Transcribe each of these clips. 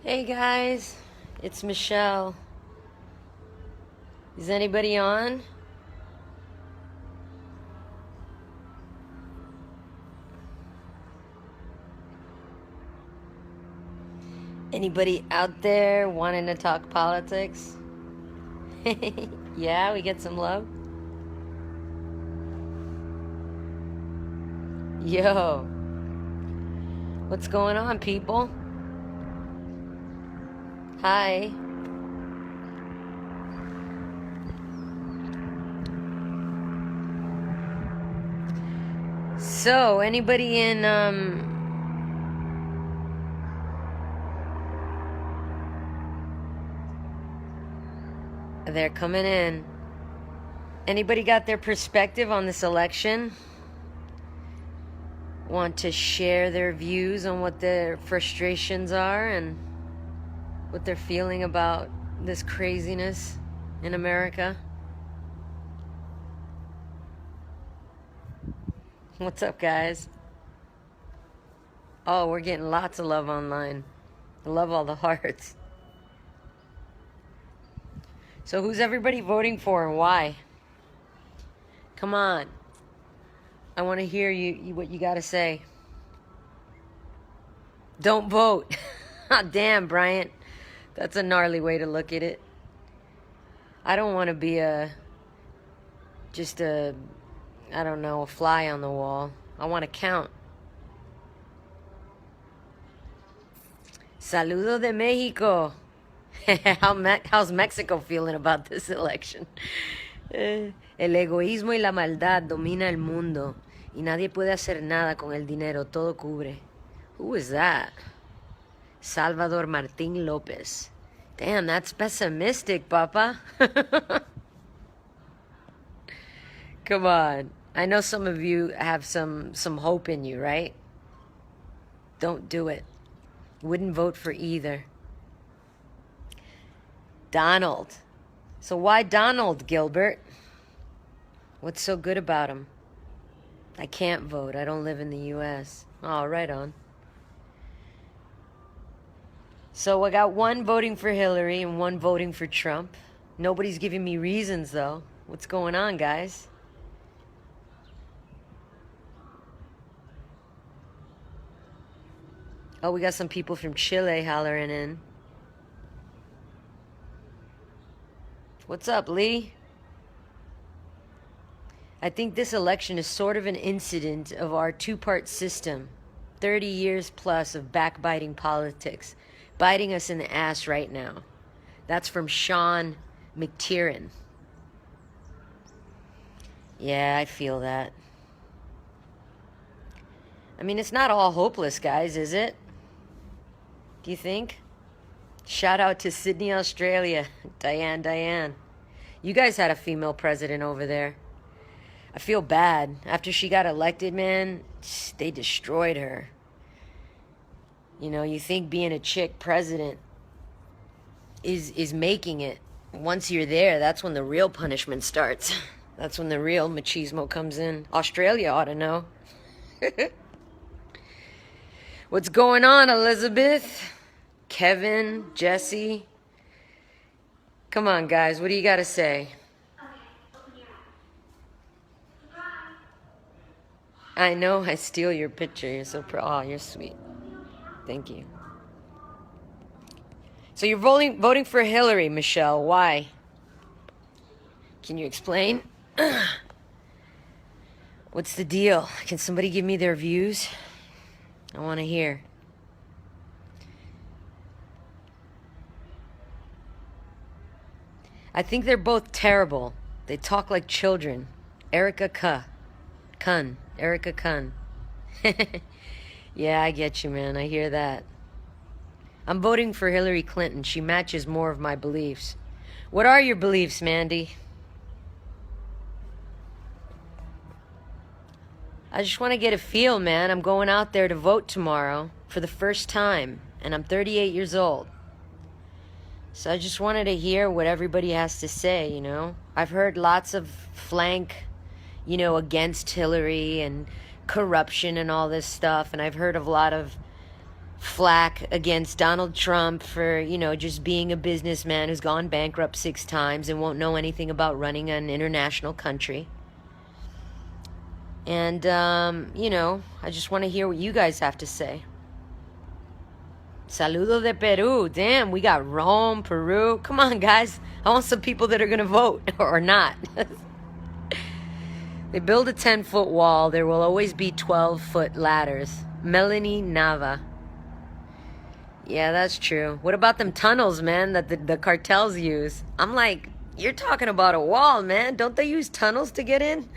Hey guys, it's Michelle. Is anybody on? Anybody out there wanting to talk politics? Yeah, we get some love. Yo, what's going on, people? Hi. So, anybody in they're coming in. Anybody got their perspective on this election? Want to share their views on what their frustrations are and what they're feeling about this craziness in America? What's up, guys? Oh, we're getting lots of love online. I love all the hearts. So who's everybody voting for and why? Come on. I want to hear you what you got to say. Don't vote. Damn, Bryant. That's a gnarly way to look at it. I don't want to be a fly on the wall. I want to count. Saludo de Mexico. How's Mexico feeling about this election? El egoísmo y la maldad domina el mundo y nadie puede hacer nada con el dinero, todo cubre. Who is that? Salvador Martín López. Damn, that's pessimistic, papa. Come on. I know some of you have some hope in you, right? Don't do it. Wouldn't vote for either. Donald. So why Donald, Gilbert? What's so good about him? I can't vote. I don't live in the U.S. Oh, right on. So I got one voting for Hillary and one voting for Trump. Nobody's giving me reasons, though. What's going on, guys? Oh, we got some people from Chile hollering in. What's up, Lee? I think this election is sort of an incident of our two-part system. 30 years plus of backbiting politics. Biting us in the ass right now. That's from Sean McTiernan. Yeah, I feel that. I mean, it's not all hopeless, guys, is it? Do you think? Shout out to Sydney, Australia. Diane. You guys had a female president over there. I feel bad. After she got elected, man, they destroyed her. You know, you think being a chick president is making it. Once you're there, that's when the real punishment starts. That's when the real machismo comes in. Australia ought to know. What's going on, Elizabeth? Kevin, Jesse? Come on, guys. What do you got to say? I know I steal your picture. You're so proud. Oh, you're sweet. Thank you. So you're voting for Hillary, Michelle. Why? Can you explain? What's the deal? Can somebody give me their views? I want to hear. I think they're both terrible. They talk like children. Erica Kun. Yeah, I get you, man. I hear that. I'm voting for Hillary Clinton. She matches more of my beliefs. What are your beliefs, Mandy? I just want to get a feel, man. I'm going out there to vote tomorrow for the first time, and I'm 38 years old. So I just wanted to hear what everybody has to say, you know? I've heard lots of flank, against Hillary and corruption and all this stuff, and I've heard of a lot of flack against Donald Trump for, just being a businessman who's gone bankrupt 6 times and won't know anything about running an international country. And, I just want to hear what you guys have to say. Saludo de Peru. Damn, we got Rome, Peru. Come on, guys. I want some people that are going to vote or not. They build a 10-foot wall. There will always be 12-foot ladders. Melanie Nava. Yeah, that's true. What about them tunnels, man, that the cartels use? I'm like, you're talking about a wall, man. Don't they use tunnels to get in?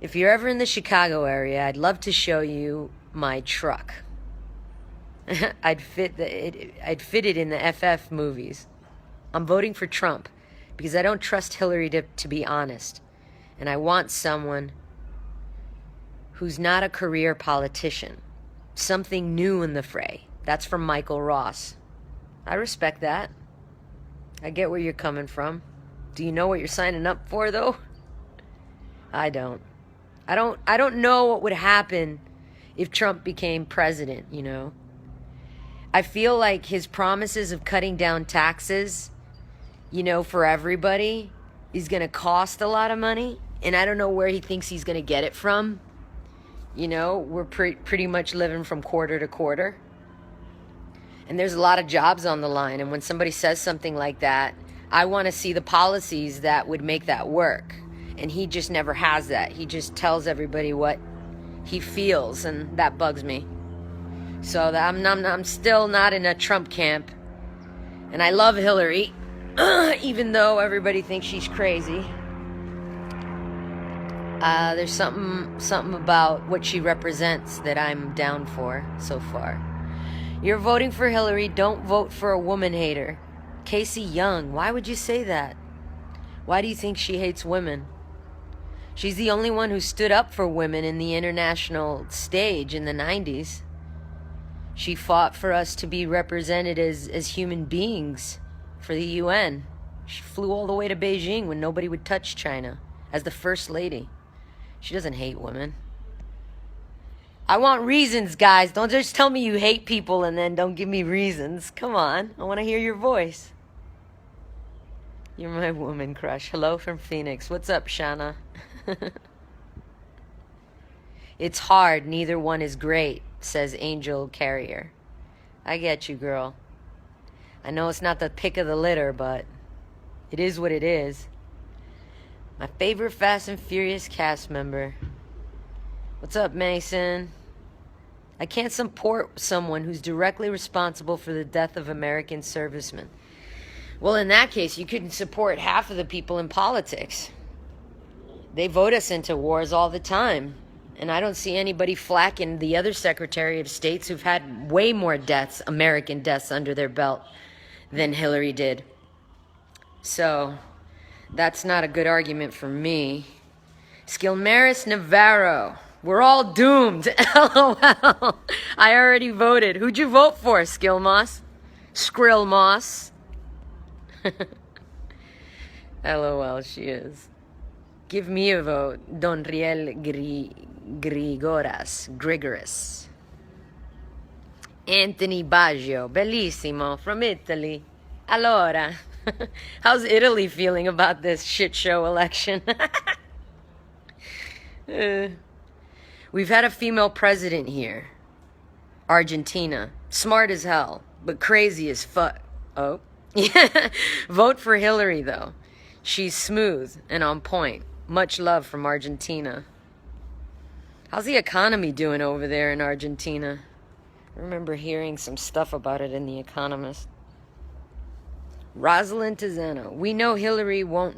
If you're ever in the Chicago area, I'd love to show you my truck. I'd fit it in the FF movies. I'm voting for Trump because I don't trust Hillary to be honest. And I want someone who's not a career politician. Something new in the fray. That's from Michael Ross. I respect that. I get where you're coming from. Do you know what you're signing up for, though? I don't. I don't know what would happen if Trump became president, I feel like his promises of cutting down taxes, for everybody is going to cost a lot of money. And I don't know where he thinks he's going to get it from. We're pretty much living from quarter to quarter. And there's a lot of jobs on the line. And when somebody says something like that, I want to see the policies that would make that work. And he just never has that. He just tells everybody what he feels, and that bugs me. So I'm still not in a Trump camp. And I love Hillary, even though everybody thinks she's crazy. There's something about what she represents that I'm down for so far. You're voting for Hillary. Don't vote for a woman hater. Casey Young, why would you say that? Why do you think she hates women? She's the only one who stood up for women in the international stage in the 90s. She fought for us to be represented as human beings for the UN. She flew all the way to Beijing when nobody would touch China as the first lady. She doesn't hate women. I want reasons, guys. Don't just tell me you hate people and then don't give me reasons. Come on. I want to hear your voice. You're my woman crush. Hello from Phoenix. What's up, Shana? It's hard. Neither one is great, says Angel Carrier. I get you, girl. I know it's not the pick of the litter, but it is what it is. My favorite Fast and Furious cast member. What's up, Mason? I can't support someone who's directly responsible for the death of American servicemen. Well, in that case, you couldn't support half of the people in politics. They vote us into wars all the time. And I don't see anybody flacking the other Secretary of States who've had way more deaths, American deaths, under their belt than Hillary did. So that's not a good argument for me. Skilmaris Navarro. We're all doomed. LOL. I already voted. Who'd you vote for, Skilmoss? Skrillmoss. LOL, she is. Give me a vote. Don Riel Grigoras. Anthony Baggio. Bellissimo. From Italy. Allora. How's Italy feeling about this shit show election? We've had a female president here. Argentina. Smart as hell, but crazy as fuck. Oh. Yeah. Vote for Hillary, though. She's smooth and on point. Much love from Argentina. How's the economy doing over there in Argentina? I remember hearing some stuff about it in The Economist. Rosalind Tizano. We know Hillary won't.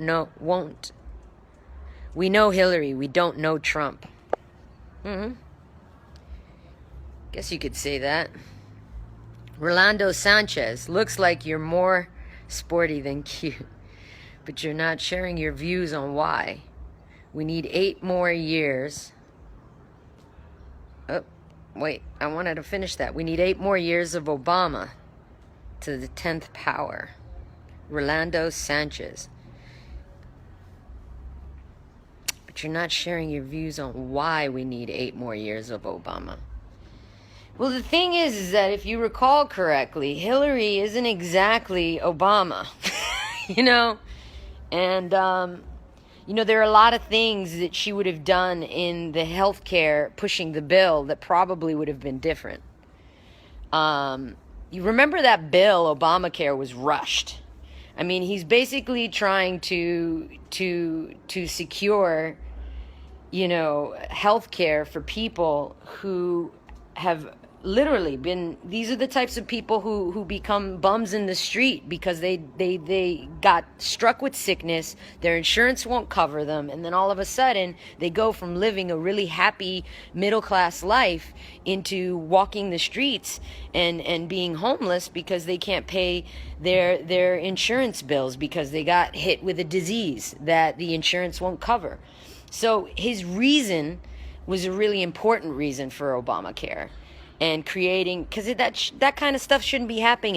We know Hillary. We don't know Trump. Guess you could say that. Rolando Sanchez. Looks like you're more sporty than cute. But you're not sharing your views on why. We need 8 more years. Oh, wait. I wanted to finish that. We need 8 more years of Obama to the 10th power. Rolando Sanchez. But you're not sharing your views on why we need 8 more years of Obama. Well, the thing is that if you recall correctly, Hillary isn't exactly Obama, you know? And, there are a lot of things that she would have done in the healthcare pushing the bill that probably would have been different. You remember that bill, Obamacare, was rushed. I mean, he's basically trying to secure, health care for people who have literally been, these are the types of people who become bums in the street because they got struck with sickness, their insurance won't cover them, and then all of a sudden they go from living a really happy middle class life into walking the streets and being homeless because they can't pay their insurance bills because they got hit with a disease that the insurance won't cover. So his reason was a really important reason for Obamacare. And creating, because that kind of stuff shouldn't be happening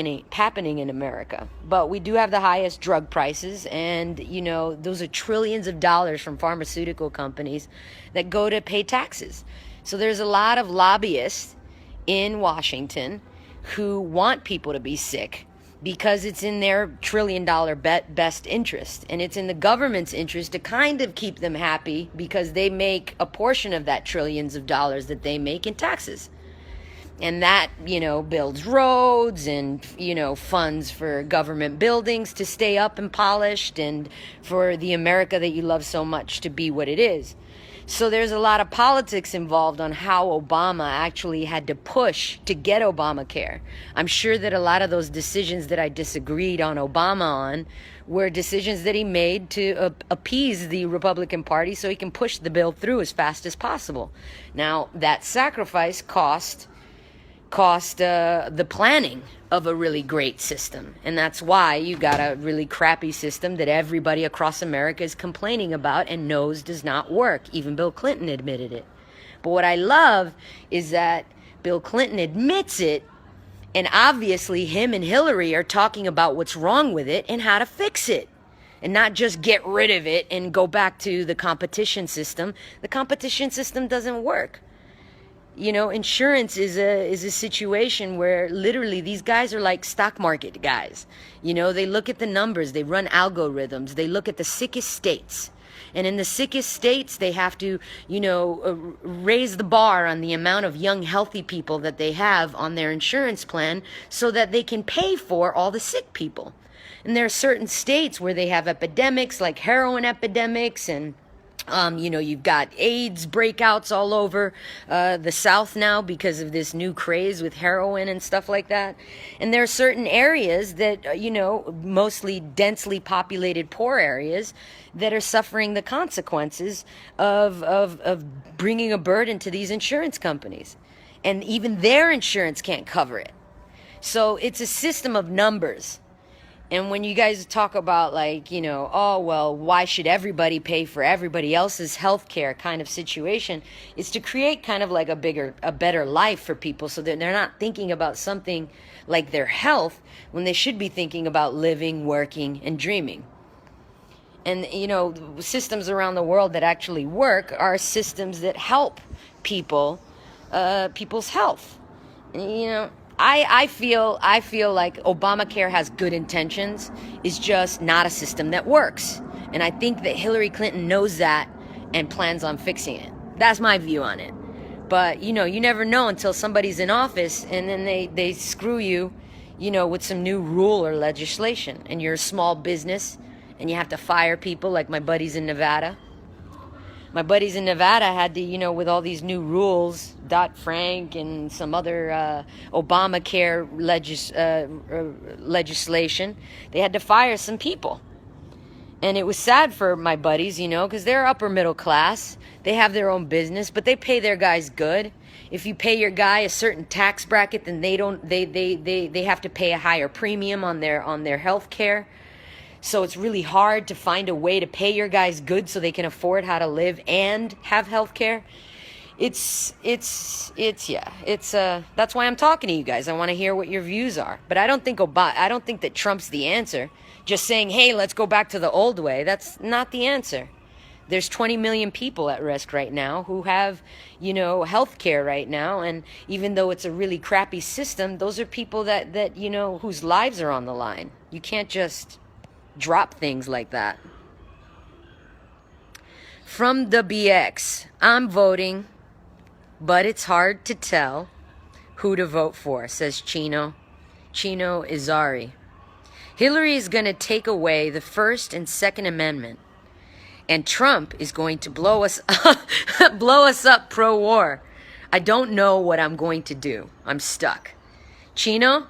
in America. But we do have the highest drug prices, and those are trillions of dollars from pharmaceutical companies that go to pay taxes. So there's a lot of lobbyists in Washington who want people to be sick because it's in their trillion-dollar best interest, and it's in the government's interest to kind of keep them happy because they make a portion of that trillions of dollars that they make in taxes. And that, builds roads and, funds for government buildings to stay up and polished and for the America that you love so much to be what it is. So there's a lot of politics involved on how Obama actually had to push to get Obamacare. I'm sure that a lot of those decisions that I disagreed on Obama on were decisions that he made to appease the Republican Party so he can push the bill through as fast as possible. Now, that sacrifice cost the planning of a really great system. And that's why you got a really crappy system that everybody across America is complaining about and knows does not work. Even Bill Clinton admitted it. But what I love is that Bill Clinton admits it, and obviously him and Hillary are talking about what's wrong with it and how to fix it. And not just get rid of it and go back to the competition system. The competition system doesn't work. Insurance is a situation where literally these guys are like stock market guys. They look at the numbers, they run algorithms, they look at the sickest states. And in the sickest states, they have to, raise the bar on the amount of young, healthy people that they have on their insurance plan so that they can pay for all the sick people. And there are certain states where they have epidemics like heroin epidemics and you've got AIDS breakouts all over the South now because of this new craze with heroin and stuff like that. And there are certain areas that, mostly densely populated poor areas that are suffering the consequences of bringing a burden to these insurance companies. And even their insurance can't cover it. So it's a system of numbers. And when you guys talk about why should everybody pay for everybody else's health care kind of situation, it's to create kind of like a better life for people so that they're not thinking about something like their health when they should be thinking about living, working, and dreaming. And, systems around the world that actually work are systems that help people's health. I feel like Obamacare has good intentions. It's just not a system that works. And I think that Hillary Clinton knows that and plans on fixing it. That's my view on it. But, you never know until somebody's in office and then they screw you, with some new rule or legislation. And you're a small business and you have to fire people like my buddies in Nevada. My buddies in Nevada had to, with all these new rules, Dodd-Frank and some other Obamacare legislation, they had to fire some people. And it was sad for my buddies, because they're upper middle class. They have their own business, but they pay their guys good. If you pay your guy a certain tax bracket, then they have to pay a higher premium on their health care. So it's really hard to find a way to pay your guys good so they can afford how to live and have health care. That's why I'm talking to you guys. I want to hear what your views are. But I don't think that Trump's the answer. Just saying, hey, let's go back to the old way. That's not the answer. There's 20 million people at risk right now who have, health care right now. And even though it's a really crappy system, those are people that, whose lives are on the line. You can't just drop things like that. From the BX, I'm voting, but it's hard to tell who to vote for, says Chino Izari. Hillary is going to take away the First and Second Amendment. And Trump is going to blow us up pro-war. I don't know what I'm going to do. I'm stuck. Chino,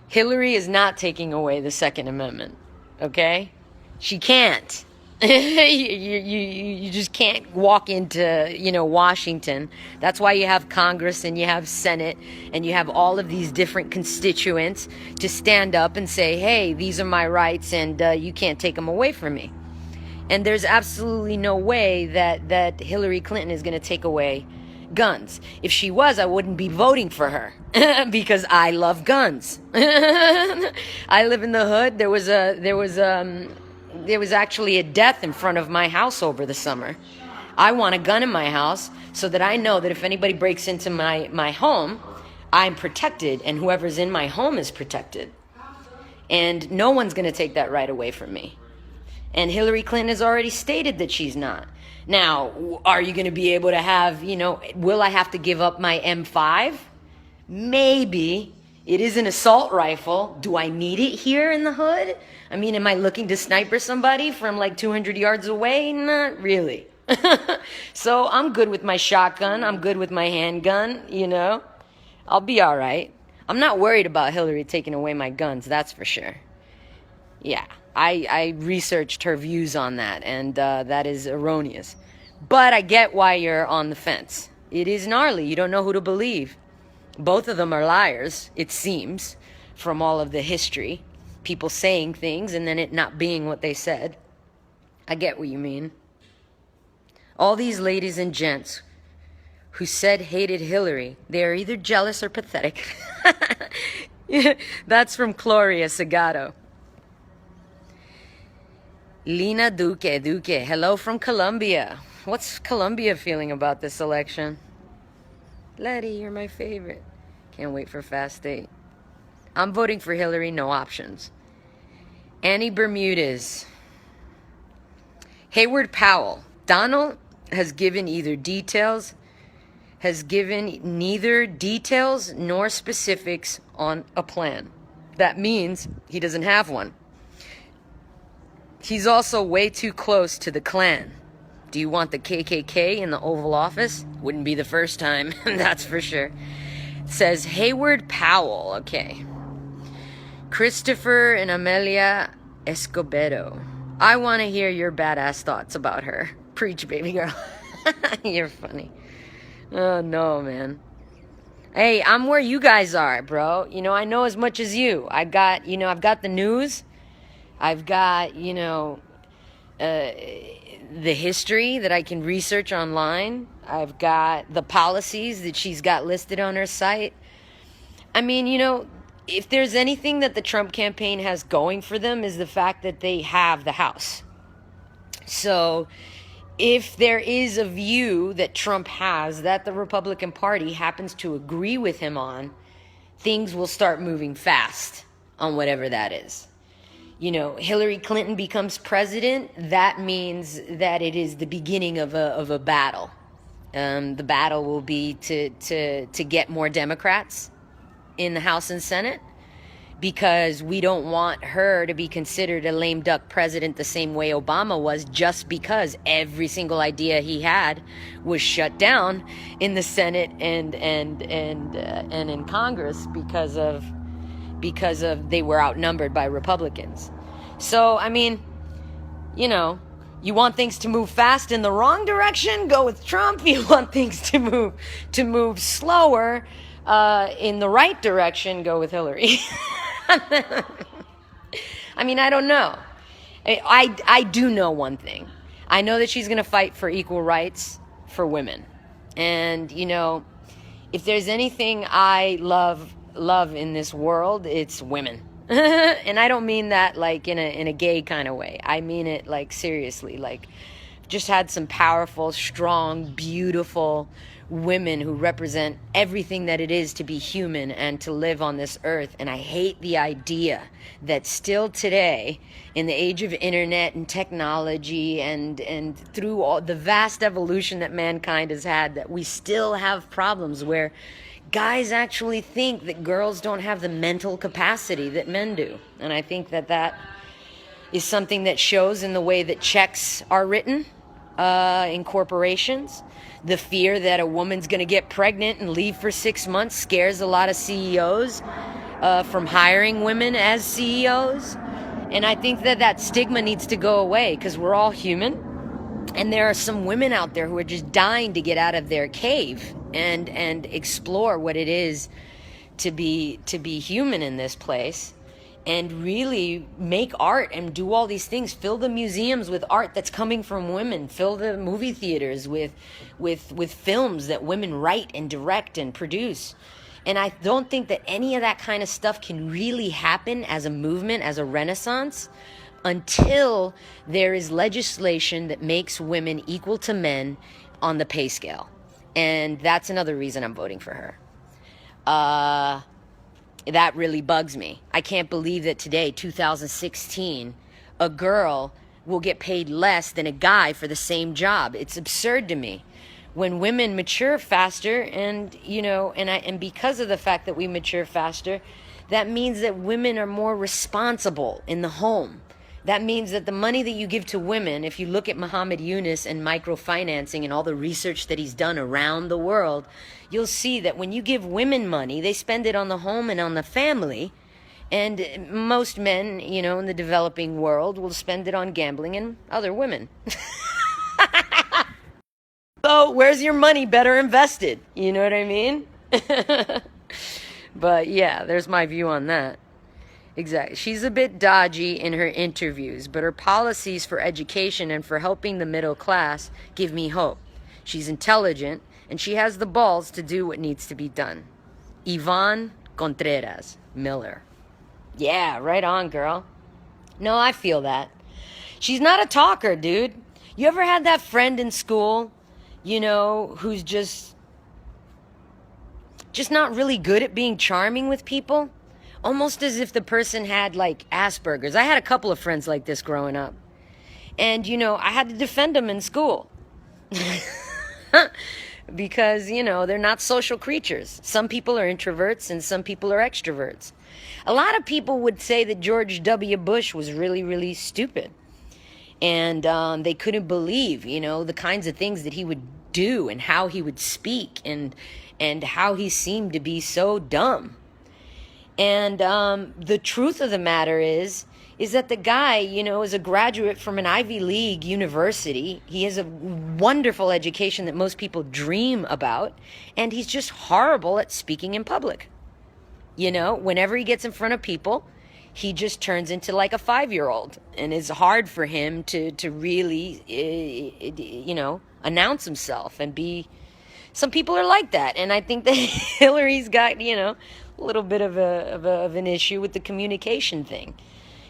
Hillary is not taking away the Second Amendment. Okay? She can't. you just can't walk into, Washington. That's why you have Congress and you have Senate and you have all of these different constituents to stand up and say, hey, these are my rights and you can't take them away from me. And there's absolutely no way that Hillary Clinton is going to take away guns. If she was, I wouldn't be voting for her because I love guns. I live in the hood. There was actually a death in front of my house over the summer. I want a gun in my house so that I know that if anybody breaks into my home, I'm protected and whoever's in my home is protected. And no one's going to take that right away from me. And Hillary Clinton has already stated that she's not. Now, are you going to be able to have, will I have to give up my M5? Maybe. It is an assault rifle. Do I need it here in the hood? I mean, am I looking to sniper somebody from like 200 yards away? Not really. So I'm good with my shotgun. I'm good with my handgun, I'll be all right. I'm not worried about Hillary taking away my guns, that's for sure. Yeah. I researched her views on that, and that is erroneous. But I get why you're on the fence. It is gnarly. You don't know who to believe. Both of them are liars, it seems, from all of the history. People saying things and then it not being what they said. I get what you mean. All these ladies and gents who said hated Hillary, they are either jealous or pathetic. That's from Gloria Segato. Lina Duque, hello from Colombia. What's Colombia feeling about this election? Letty, you're my favorite. Can't wait for Fast 8. I'm voting for Hillary, no options. Annie Bermudez. Hayward Powell. Donald has given neither details nor specifics on a plan. That means he doesn't have one. He's also way too close to the Klan. Do you want the KKK in the Oval Office? Wouldn't be the first time, that's for sure. It says Hayward Powell, okay. Christopher and Amelia Escobedo. I want to hear your badass thoughts about her. Preach, baby girl. You're funny. Oh, no, man. Hey, I'm where you guys are, bro. I know as much as you. I've got the news. I've got, the history that I can research online. I've got the policies that she's got listed on her site. I mean, if there's anything that the Trump campaign has going for them is the fact that they have the House. So if there is a view that Trump has that the Republican Party happens to agree with him on, things will start moving fast on whatever that is. Hillary Clinton becomes president, that means that it is the beginning of a battle. The battle will be to get more Democrats in the House and Senate, because we don't want her to be considered a lame duck president the same way Obama was, just because every single idea he had was shut down in the Senate and in Congress because of they were outnumbered by Republicans. So, I mean, you want things to move fast in the wrong direction, go with Trump. You want things to move slower in the right direction, go with Hillary. I mean, I don't know. I do know one thing. I know that she's going to fight for equal rights for women. And, if there's anything I love in this world, it's women. And I don't mean that like in a gay kind of way. I mean it like seriously, like just had some powerful, strong, beautiful women who represent everything that it is to be human and to live on this earth. And I hate the idea that still today, in the age of internet and technology and through all the vast evolution that mankind has had, that we still have problems where guys actually think that girls don't have the mental capacity that men do. And I think that that is something that shows in the way that checks are written in corporations. The fear that a woman's going to get pregnant and leave for 6 months scares a lot of CEOs from hiring women as CEOs. And I think that that stigma needs to go away, because we're all human. And there are some women out there who are just dying to get out of their cave and explore what it is to be human in this place, and really make art and do all these things. Fill the museums with art that's coming from women. Fill the movie theaters with films that women write and direct and produce. And I don't think that any of that kind of stuff can really happen as a movement, as a renaissance, until there is legislation that makes women equal to men on the pay scale. And that's another reason I'm voting for her. That really bugs me. I can't believe that today, 2016, a girl will get paid less than a guy for the same job. It's absurd to me. When women mature faster, and and because of the fact that we mature faster, that means that women are more responsible in the home. That means that the money that you give to women, if you look at Muhammad Yunus and microfinancing and all the research that he's done around the world, you'll see that when you give women money, they spend it on the home and on the family. And most men, in the developing world will spend it on gambling and other women. So where's your money better invested? You know what I mean? But yeah, there's my view on that. Exactly. She's a bit dodgy in her interviews, but her policies for education and for helping the middle class give me hope. She's intelligent, and she has the balls to do what needs to be done. Yvonne Contreras Miller. Yeah, right on, girl. No, I feel that. She's not a talker, dude. You ever had that friend in school, who's just not really good at being charming with people? Almost as if the person had, like, Asperger's. I had a couple of friends like this growing up. And, I had to defend them in school. Because, they're not social creatures. Some people are introverts and some people are extroverts. A lot of people would say that George W. Bush was really, really stupid. And they couldn't believe, the kinds of things that he would do and how he would speak and how he seemed to be so dumb. And the truth of the matter is that the guy, is a graduate from an Ivy League university. He has a wonderful education that most people dream about. And he's just horrible at speaking in public. Whenever he gets in front of people, he just turns into like a 5-year-old. And it's hard for him to really, announce himself and be... Some people are like that. And I think that Hillary's got, a little bit of an issue with the communication thing.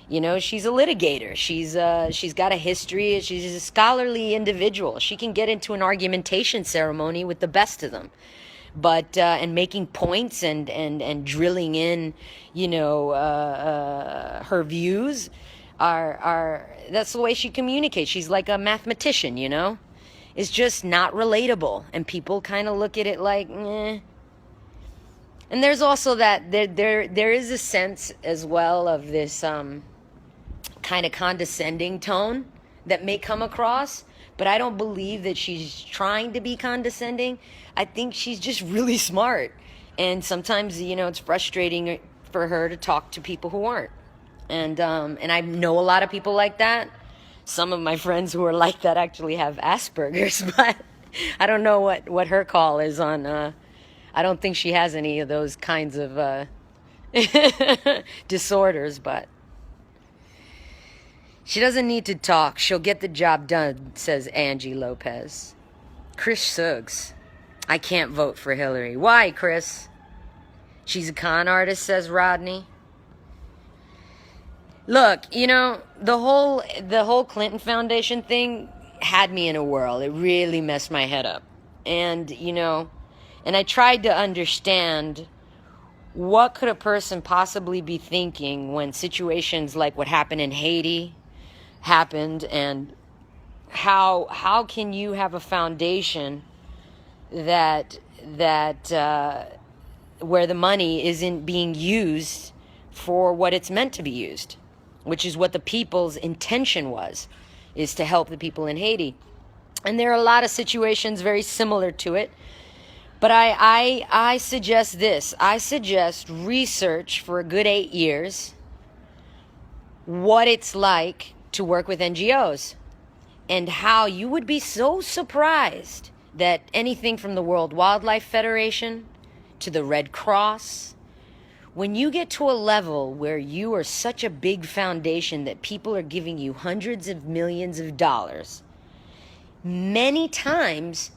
She's a litigator. She's got a history. She's a scholarly individual. She can get into an argumentation ceremony with the best of them. But and making points and drilling in, her views are that's the way she communicates. She's like a mathematician, It's just not relatable, and people kind of look at it like, eh. And there's also that there is a sense as well of this kind of condescending tone that may come across, but I don't believe that she's trying to be condescending. I think she's just really smart, and sometimes it's frustrating for her to talk to people who aren't. And I know a lot of people like that. Some of my friends who are like that actually have Asperger's, but I don't know what her call is on. I don't think she has any of those kinds of disorders, but she doesn't need to talk. She'll get the job done, says Angie Lopez. Chris Suggs. I can't vote for Hillary. Why, Chris? She's a con artist, says Rodney. Look, the whole Clinton Foundation thing had me in a whirl. It really messed my head up. And, and I tried to understand, what could a person possibly be thinking when situations like what happened in Haiti happened, and how can you have a foundation that where the money isn't being used for what it's meant to be used, which is what the people's intention was, is to help the people in Haiti. And there are a lot of situations very similar to it. But I suggest this. I suggest research for a good 8 years what it's like to work with NGOs, and how you would be so surprised that anything from the World Wildlife Federation to the Red Cross, when you get to a level where you are such a big foundation that people are giving you hundreds of millions of dollars, many times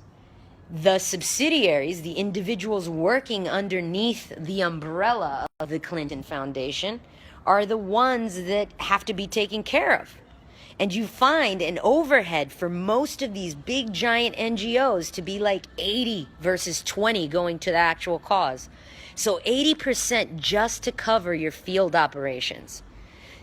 the subsidiaries, the individuals working underneath the umbrella of the Clinton Foundation, are the ones that have to be taken care of. And you find an overhead for most of these big giant NGOs to be like 80 versus 20 going to the actual cause. So 80% just to cover your field operations.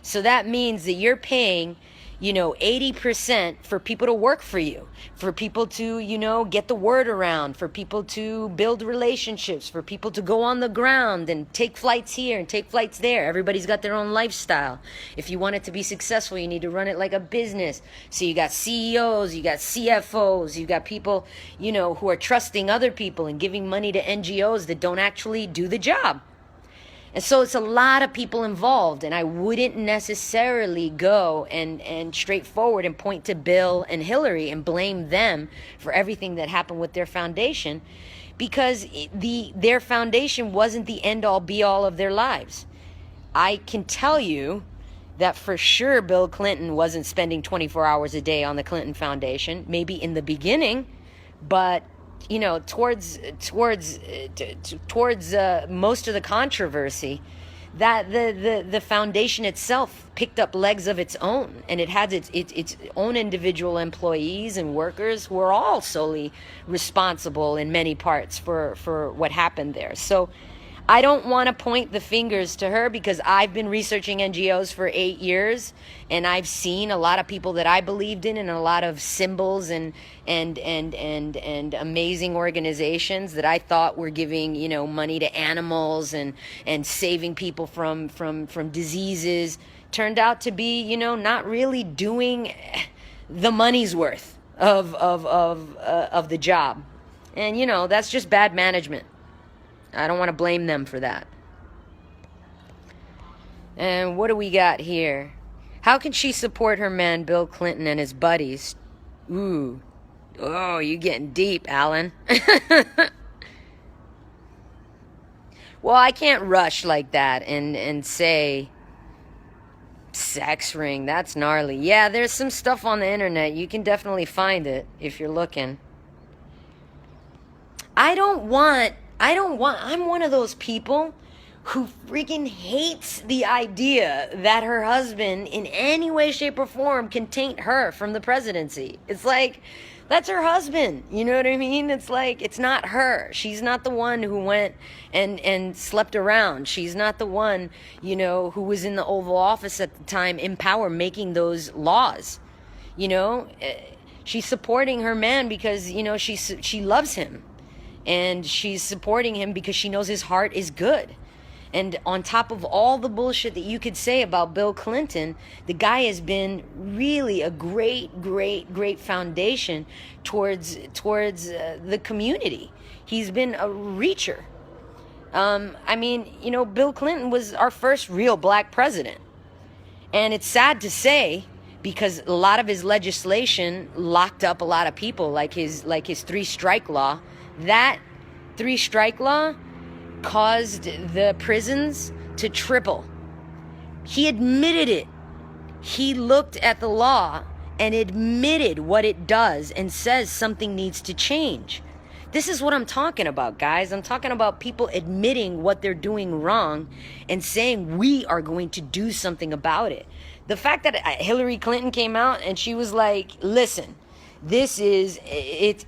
So that means that you're paying 80% for people to work for you, for people to, get the word around, for people to build relationships, for people to go on the ground and take flights here and take flights there. Everybody's got their own lifestyle. If you want it to be successful, you need to run it like a business. So you got CEOs, you got CFOs, you got people, who are trusting other people and giving money to NGOs that don't actually do the job. And so it's a lot of people involved, and I wouldn't necessarily go and straightforward and point to Bill and Hillary and blame them for everything that happened with their foundation, because their foundation wasn't the end-all be-all of their lives. I can tell you that for sure Bill Clinton wasn't spending 24 hours a day on the Clinton Foundation, maybe in the beginning, but towards most of the controversy, that the foundation itself picked up legs of its own, and it had its own individual employees and workers who are all solely responsible in many parts for what happened there. So I don't want to point the fingers to her, because I've been researching NGOs for 8 years, and I've seen a lot of people that I believed in, and a lot of symbols and amazing organizations that I thought were giving, money to animals and saving people from diseases, turned out to be, not really doing the money's worth of the job. And that's just bad management. I don't want to blame them for that. And what do we got here? How can she support her man, Bill Clinton, and his buddies? Ooh. Oh, you're getting deep, Alan. Well, I can't rush like that and say sex ring. That's gnarly. Yeah, there's some stuff on the internet. You can definitely find it if you're looking. I'm one of those people who freaking hates the idea that her husband in any way, shape, or form can taint her from the presidency. It's like, that's her husband. You know what I mean? It's like, it's not her. She's not the one who went and slept around. She's not the one, who was in the Oval Office at the time in power making those laws. She's supporting her man because, she loves him. And she's supporting him because she knows his heart is good. And on top of all the bullshit that you could say about Bill Clinton, the guy has been really a great, great, great foundation towards the community. He's been a reacher. Bill Clinton was our first real black president. And it's sad to say, because a lot of his legislation locked up a lot of people, like his 3-strike law. That 3-strike law caused the prisons to triple. He admitted it. He looked at the law and admitted what it does and says something needs to change. This is what I'm talking about, guys. I'm talking about people admitting what they're doing wrong and saying we are going to do something about it. The fact that Hillary Clinton came out and she was like, listen, This is it's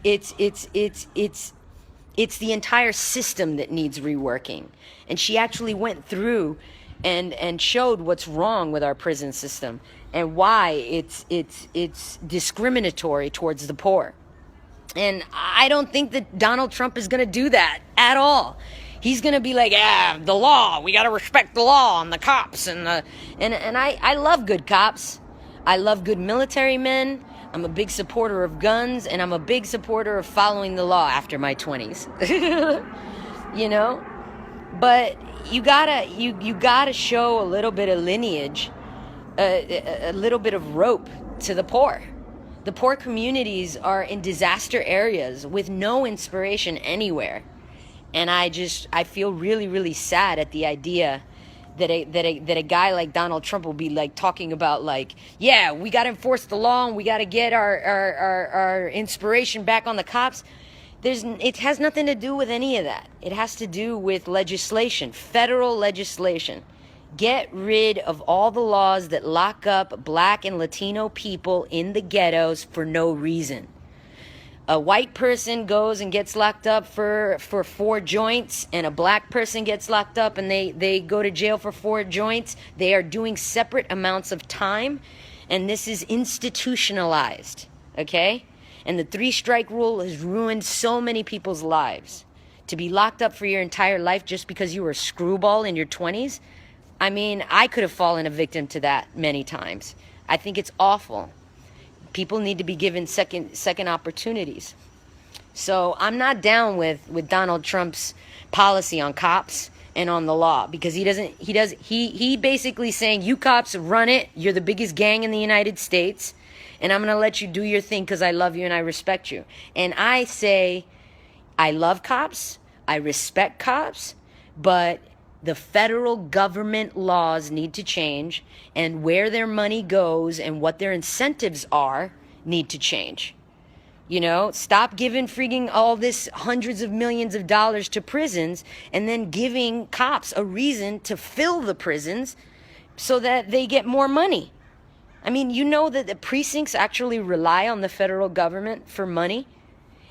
the entire system that needs reworking. And she actually went through and showed what's wrong with our prison system and why it's discriminatory towards the poor. And I don't think that Donald Trump is going to do that at all. He's going to be like, the law, we got to respect the law and the cops and I love good cops. I love good military men. I'm a big supporter of guns, and I'm a big supporter of following the law after my 20s. You know? But you gotta show a little bit of lineage, a little bit of rope to the poor. The poor communities are in disaster areas with no inspiration anywhere. And I feel really, really sad at the idea that a guy like Donald Trump will be like talking about like, yeah, we got to enforce the law and we got to get our inspiration back on the cops. It has nothing to do with any of that. It has to do with legislation, federal legislation. Get rid of all the laws that lock up Black and Latino people in the ghettos for no reason. A white person goes and gets locked up for 4 joints, and a black person gets locked up and they go to jail for 4 joints. They are doing separate amounts of time, and this is institutionalized, okay? And the 3-strike rule has ruined so many people's lives. To be locked up for your entire life just because you were a screwball in your 20s, I mean, I could have fallen a victim to that many times. I think it's awful. People need to be given second opportunities. So I'm not down with Donald Trump's policy on cops and on the law, because he basically saying, you cops run it, you're the biggest gang in the United States, and I'm going to let you do your thing because I love you and I respect you. And I say, I love cops, I respect cops, but the federal government laws need to change, and where their money goes and what their incentives are need to change. You know, stop giving freaking all this hundreds of millions of dollars to prisons and then giving cops a reason to fill the prisons so that they get more money. I mean, you know that the precincts actually rely on the federal government for money,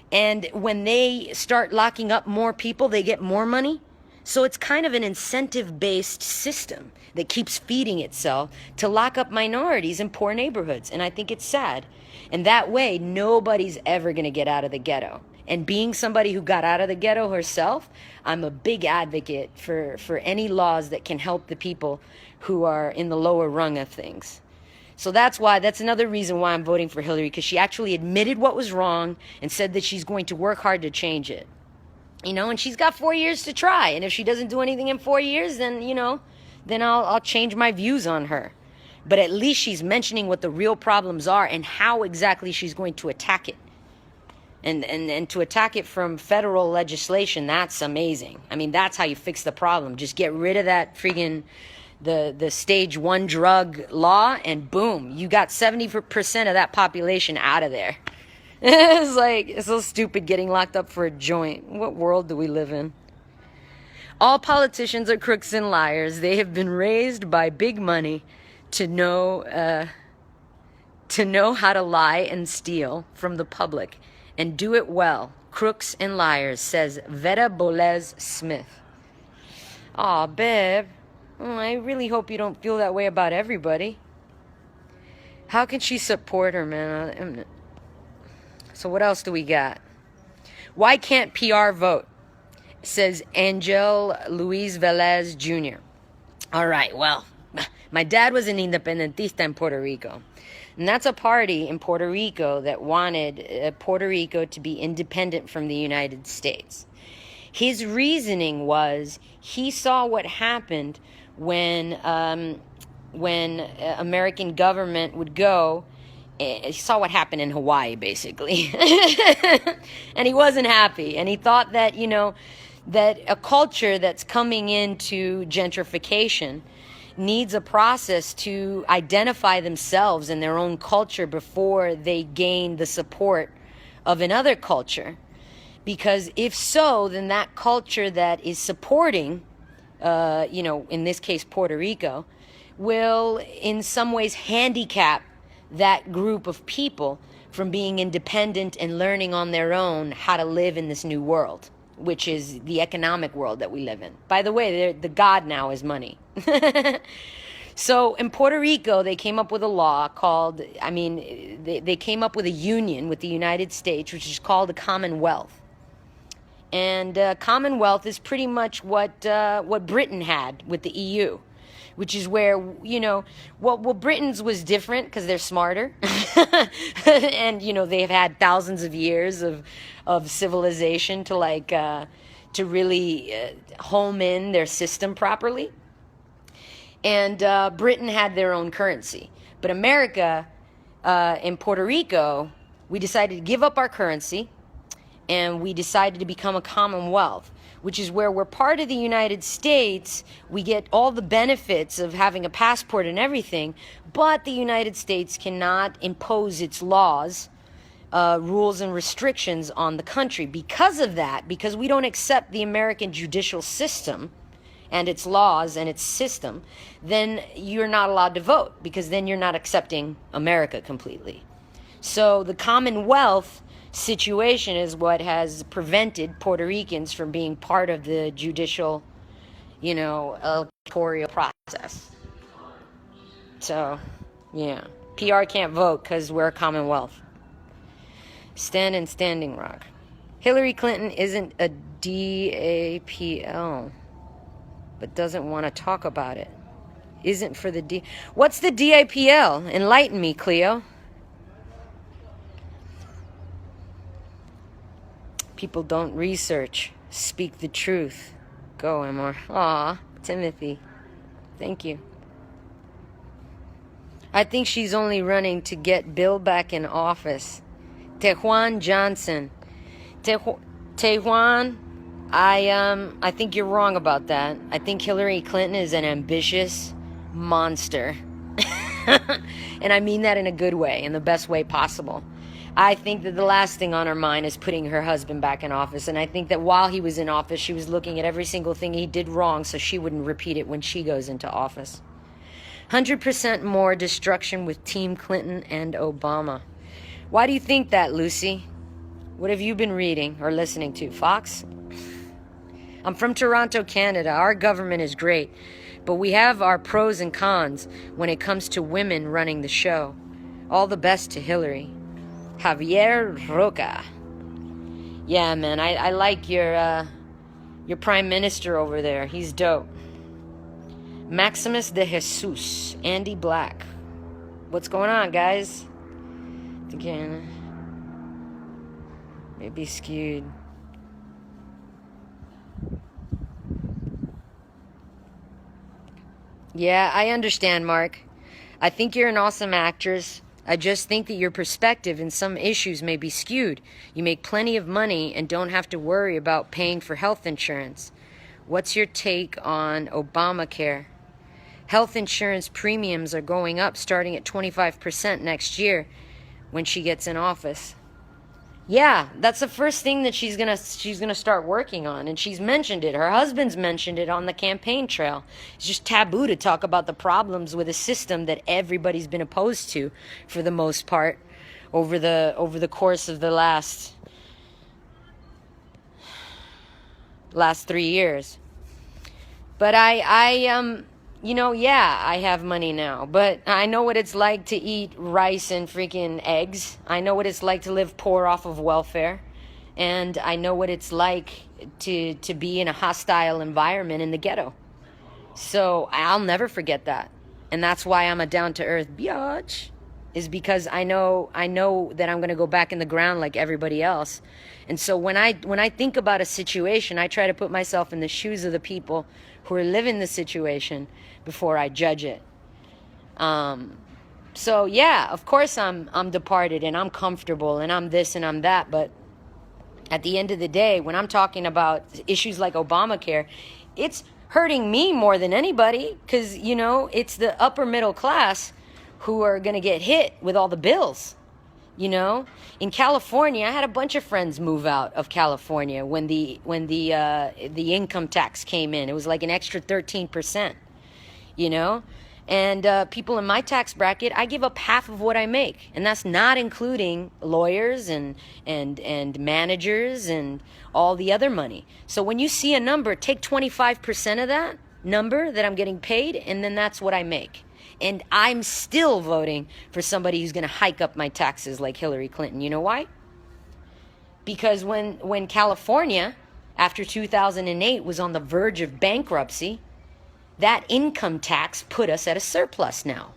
and when they start locking up more people, they get more money. So it's kind of an incentive-based system that keeps feeding itself to lock up minorities in poor neighborhoods. And I think it's sad. And that way, nobody's ever going to get out of the ghetto. And being somebody who got out of the ghetto herself, I'm a big advocate for any laws that can help the people who are in the lower rung of things. So that's another reason why I'm voting for Hillary, because she actually admitted what was wrong and said that she's going to work hard to change it. You know, and she's got 4 years to try. And if she doesn't do anything in 4 years, then, you know, then I'll change my views on her. But at least she's mentioning what the real problems are and how exactly she's going to attack it. And to attack it from federal legislation, that's amazing. I mean, that's how you fix the problem. Just get rid of that freaking the stage 1 drug law, and boom, you got 70% of that population out of there. It's like, it's so stupid getting locked up for a joint. What world do we live in? All politicians are crooks and liars. They have been raised by big money to know how to lie and steal from the public and do it well. Crooks and liars, says Veta Bolez Smith. Aw, babe. I really hope you don't feel that way about everybody. How can she support her, man? So what else do we got? Why can't PR vote? Says Angel Luis Velez Jr. All right, well, my dad was an independentista in Puerto Rico. And that's a party in Puerto Rico that wanted Puerto Rico to be independent from the United States. His reasoning was he saw what happened when American government would go. He saw what happened in Hawaii, basically. And he wasn't happy. And he thought that, you know, that a culture that's coming into gentrification needs a process to identify themselves and their own culture before they gain the support of another culture. Because if so, then that culture that is supporting, you know, in this case, Puerto Rico, will in some ways handicap that group of people from being independent and learning on their own how to live in this new world, which is the economic world that we live in. By the way, the god now is money. So in Puerto Rico, they came up with a law called, they came up with a union with the United States, which is called a Commonwealth. And Commonwealth is pretty much what Britain had with the EU, which is where, well, Britain's was different because they're smarter. And, they've had thousands of years of civilization to really home in their system properly. And Britain had their own currency. But America, in Puerto Rico, we decided to give up our currency, and we decided to become a Commonwealth, which is where we're part of the United States. We get all the benefits of having a passport and everything, but the United States cannot impose its laws, rules, and restrictions on the country. Because of that, because we don't accept the American judicial system and its laws and its system, then you're not allowed to vote, because then you're not accepting America completely. So the Commonwealth situation is what has prevented Puerto Ricans from being part of the judicial, electoral process. So, yeah. PR can't vote because we're a Commonwealth. Standing Rock. Hillary Clinton isn't a DAPL, but doesn't want to talk about it. Isn't for the D... What's the DAPL? Enlighten me, Cleo. People don't research. Speak the truth. Go, Emma. Aw, Timothy. Thank you. I think she's only running to get Bill back in office. Tejuan Johnson. Tejuan, I think you're wrong about that. I think Hillary Clinton is an ambitious monster. And I mean that in a good way, in the best way possible. I think that the last thing on her mind is putting her husband back in office. And I think that while he was in office, she was looking at every single thing he did wrong so she wouldn't repeat it when she goes into office. 100% more destruction with Team Clinton and Obama. Why do you think that, Lucy? What have you been reading or listening to? Fox? I'm from Toronto, Canada. Our government is great, but we have our pros and cons when it comes to women running the show. All the best to Hillary. Javier Roca. Yeah, man, I like your prime minister over there. He's dope. Maximus de Jesus. Andy Black. What's going on, guys? Again, maybe skewed. Yeah, I understand, Mark. I think you're an awesome actress. I just think that your perspective in some issues may be skewed. You make plenty of money and don't have to worry about paying for health insurance. What's your take on Obamacare? Health insurance premiums are going up starting at 25% next year when she gets in office. Yeah, that's the first thing that she's gonna start working on, and she's mentioned it. Her husband's mentioned it on the campaign trail. It's just taboo to talk about the problems with a system that everybody's been opposed to, for the most part, over the course of the last 3 years. But I have money now, but I know what it's like to eat rice and freaking eggs. I know what it's like to live poor off of welfare. And I know what it's like to be in a hostile environment in the ghetto. So I'll never forget that. And that's why I'm a down-to-earth biatch, is because I know that I'm going to go back in the ground like everybody else. And so when I think about a situation, I try to put myself in the shoes of the people who are living the situation before I judge it. So yeah, of course I'm departed and I'm comfortable and I'm this and I'm that, but at the end of the day, when I'm talking about issues like Obamacare, it's hurting me more than anybody, because it's the upper middle class who are going to get hit with all the bills. In California, I had a bunch of friends move out of California when the income tax came in. It was like an extra 13%, And people in my tax bracket, I give up half of what I make, and that's not including lawyers and managers and all the other money. So when you see a number, take 25% of that number that I'm getting paid, and then that's what I make. And I'm still voting for somebody who's going to hike up my taxes like Hillary Clinton. You know why? Because when California, after 2008, was on the verge of bankruptcy, that income tax put us at a surplus now.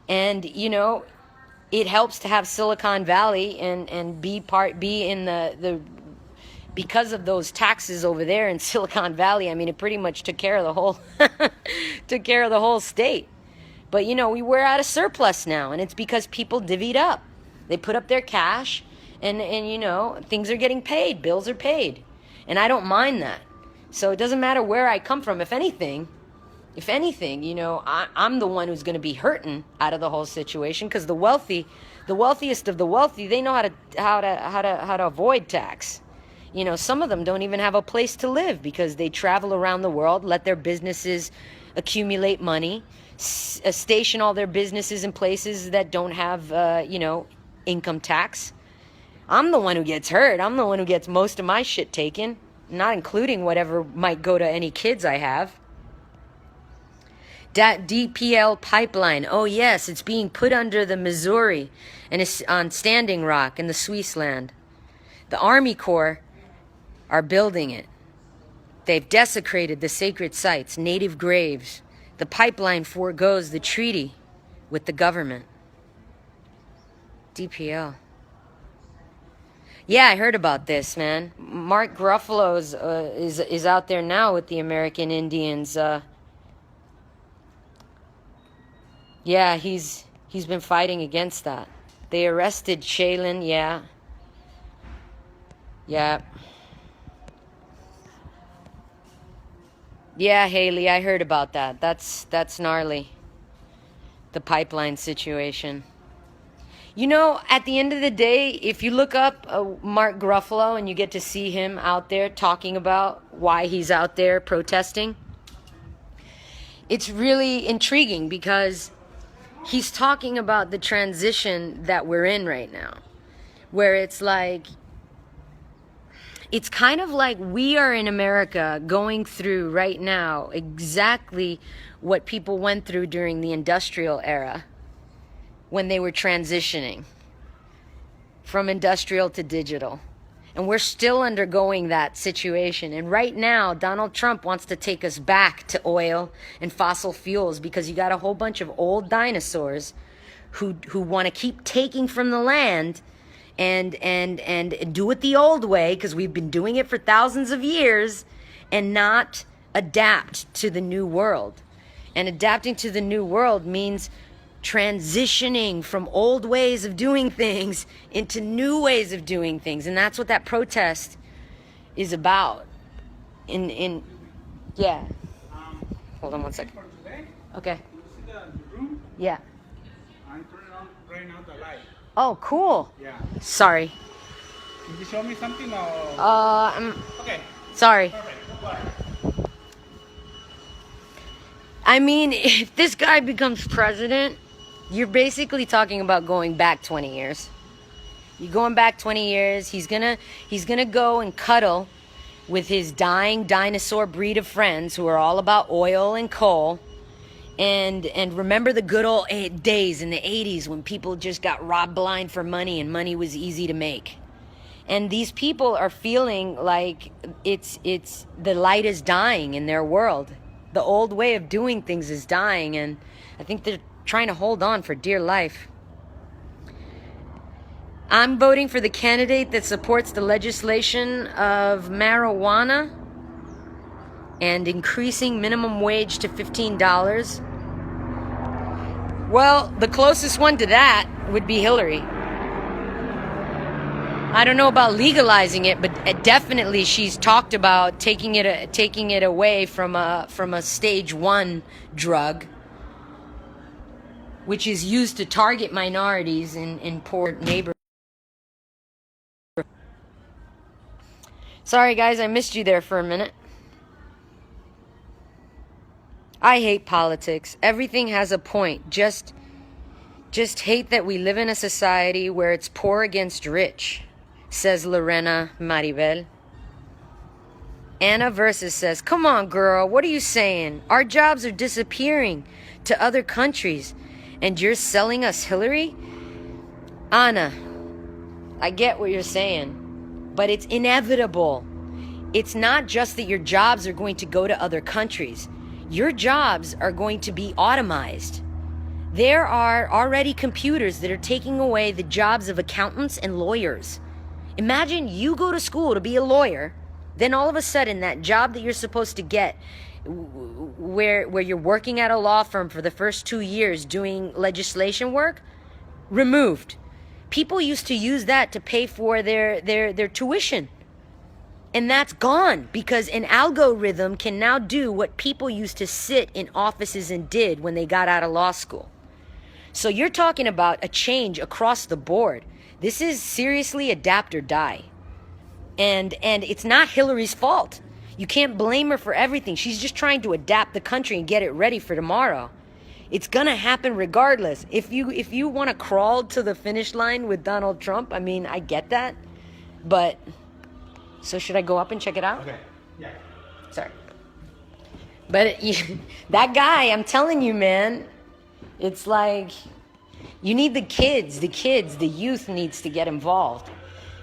And, you know, it helps to have Silicon Valley and be in the because of those taxes over there in Silicon Valley. I mean, it pretty much took care of the whole took care of the whole state. But, you know, we're at a surplus now, and it's because people divvied up. They put up their cash, and you know, things are getting paid, bills are paid. And I don't mind that. So it doesn't matter where I come from. If anything, you know, I'm the one who's going to be hurting out of the whole situation, because the wealthiest of the wealthy, they know how to avoid tax. You know, some of them don't even have a place to live because they travel around the world, let their businesses accumulate money, station all their businesses in places that don't have, you know, income tax. I'm the one who gets hurt. I'm the one who gets most of my shit taken, not including whatever might go to any kids I have. That DPL pipeline, oh yes, it's being put under the Missouri and it's on Standing Rock in the Swiss land. The Army Corps are building it. They've desecrated the sacred sites, native graves. The pipeline forgoes the treaty with the government. DPL. Yeah, I heard about this, man. Mark Ruffalo's is out there now with the American Indians. Yeah, he's been fighting against that. They arrested Shaylin, yeah. Yeah. Yeah, Haley, I heard about that. That's gnarly. The pipeline situation. You know, at the end of the day, if you look up Mark Ruffalo and you get to see him out there talking about why he's out there protesting, it's really intriguing because he's talking about the transition that we're in right now, where it's like, it's kind of like we are in America going through right now exactly what people went through during the industrial era when they were transitioning from industrial to digital. And we're still undergoing that situation. And right now, Donald Trump wants to take us back to oil and fossil fuels because you got a whole bunch of old dinosaurs who want to keep taking from the land and do it the old way, because we've been doing it for thousands of years, and not adapt to the new world. And adapting to the new world means transitioning from old ways of doing things into new ways of doing things. And that's what that protest is about. Yeah. Hold on one second. Okay. You see the room? Yeah. I'm turning on right now the light. Oh, cool. Yeah. Sorry. Can you show me something or? Okay. Sorry. Perfect. Bye. I mean, if this guy becomes president, you're basically talking about going back 20 years. You're going back 20 years. He's gonna go and cuddle with his dying dinosaur breed of friends who are all about oil and coal. And remember the good old days in the 80s when people just got robbed blind for money and money was easy to make. And these people are feeling like it's the light is dying in their world. The old way of doing things is dying, and I think they're trying to hold on for dear life. I'm voting for the candidate that supports the legislation of marijuana and increasing minimum wage to $15. Well, the closest one to that would be Hillary. I don't know about legalizing it, but definitely she's talked about taking it away from a stage 1 drug, which is used to target minorities in poor neighborhoods. Sorry guys, I missed you there for a minute. I hate politics. Everything has a point. Just hate that we live in a society where it's poor against rich, says Lorena Maribel. Anna Versus says, come on, girl, what are you saying? Our jobs are disappearing to other countries, and you're selling us Hillary? Anna, I get what you're saying, but it's inevitable. It's not just that your jobs are going to go to other countries. Your jobs are going to be automized. There are already computers that are taking away the jobs of accountants and lawyers. Imagine you go to school to be a lawyer, then all of a sudden that job that you're supposed to get, where you're working at a law firm for the first 2 years doing legislation work, removed. People used to use that to pay for their tuition. And that's gone because an algorithm can now do what people used to sit in offices and did when they got out of law school. So you're talking about a change across the board. This is seriously adapt or die. And it's not Hillary's fault. You can't blame her for everything. She's just trying to adapt the country and get it ready for tomorrow. It's gonna happen regardless. If you want to crawl to the finish line with Donald Trump, I mean, I get that. But so should I go up and check it out? Okay. Yeah. Sorry. But that guy, I'm telling you, man, it's like you need the youth needs to get involved.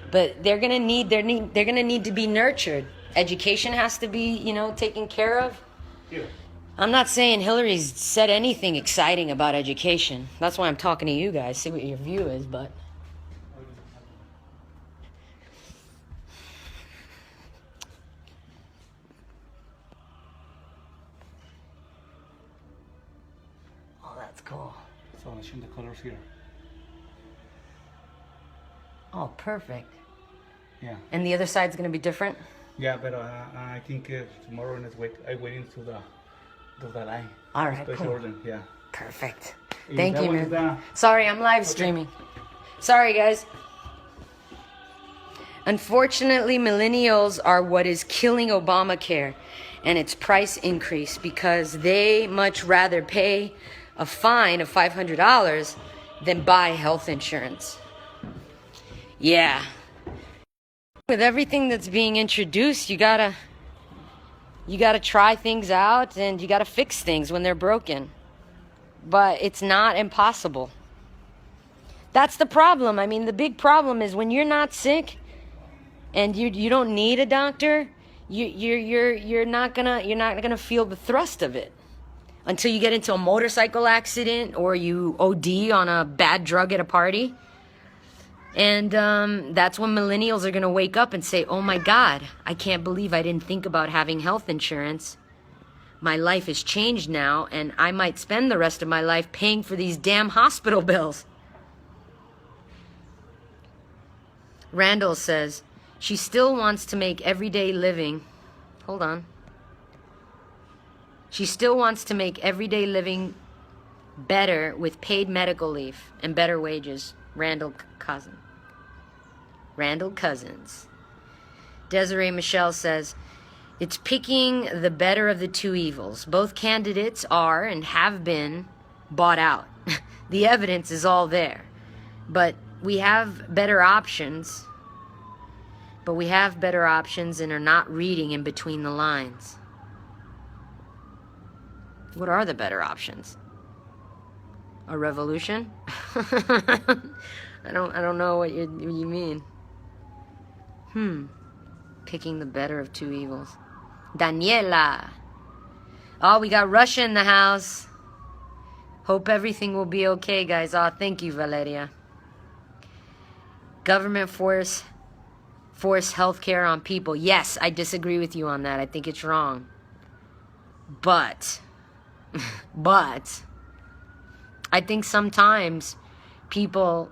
But they're gonna need to be nurtured. Education has to be, taken care of. Yeah. I'm not saying Hillary's said anything exciting about education. That's why I'm talking to you guys, see what your view is, but oh, that's cool. So I'll show the colors here. Oh, perfect. Yeah. And the other side's gonna be different? Yeah, but I think tomorrow next week I wait into the line. All right, Special cool. order, yeah. Perfect. And Thank that you, one man. is Sorry, I'm live streaming. Sorry, guys. Unfortunately, millennials are what is killing Obamacare and its price increase because they much rather pay a fine of $500 than buy health insurance. Yeah. With everything that's being introduced, you gotta try things out and you gotta fix things when they're broken. But it's not impossible. That's the problem. I mean, the big problem is when you're not sick and you don't need a doctor, you're not gonna feel the thrust of it until you get into a motorcycle accident or you OD on a bad drug at a party. And that's when millennials are going to wake up and say, oh my God, I can't believe I didn't think about having health insurance. My life has changed now, and I might spend the rest of my life paying for these damn hospital bills. Randall says, she still wants to make everyday living... Hold on. She still wants to make everyday living better with paid medical leave and better wages. Randall Cousins. Desiree Michelle says, it's picking the better of the two evils. Both candidates are and have been bought out. The evidence is all there. But we have better options. And are not reading in between the lines. What are the better options? A revolution? I don't know what you mean. Picking the better of two evils. Daniela. Oh, we got Russia in the house. Hope everything will be okay, guys. Oh, thank you, Valeria. Government force healthcare on people. Yes, I disagree with you on that. I think it's wrong. But I think sometimes people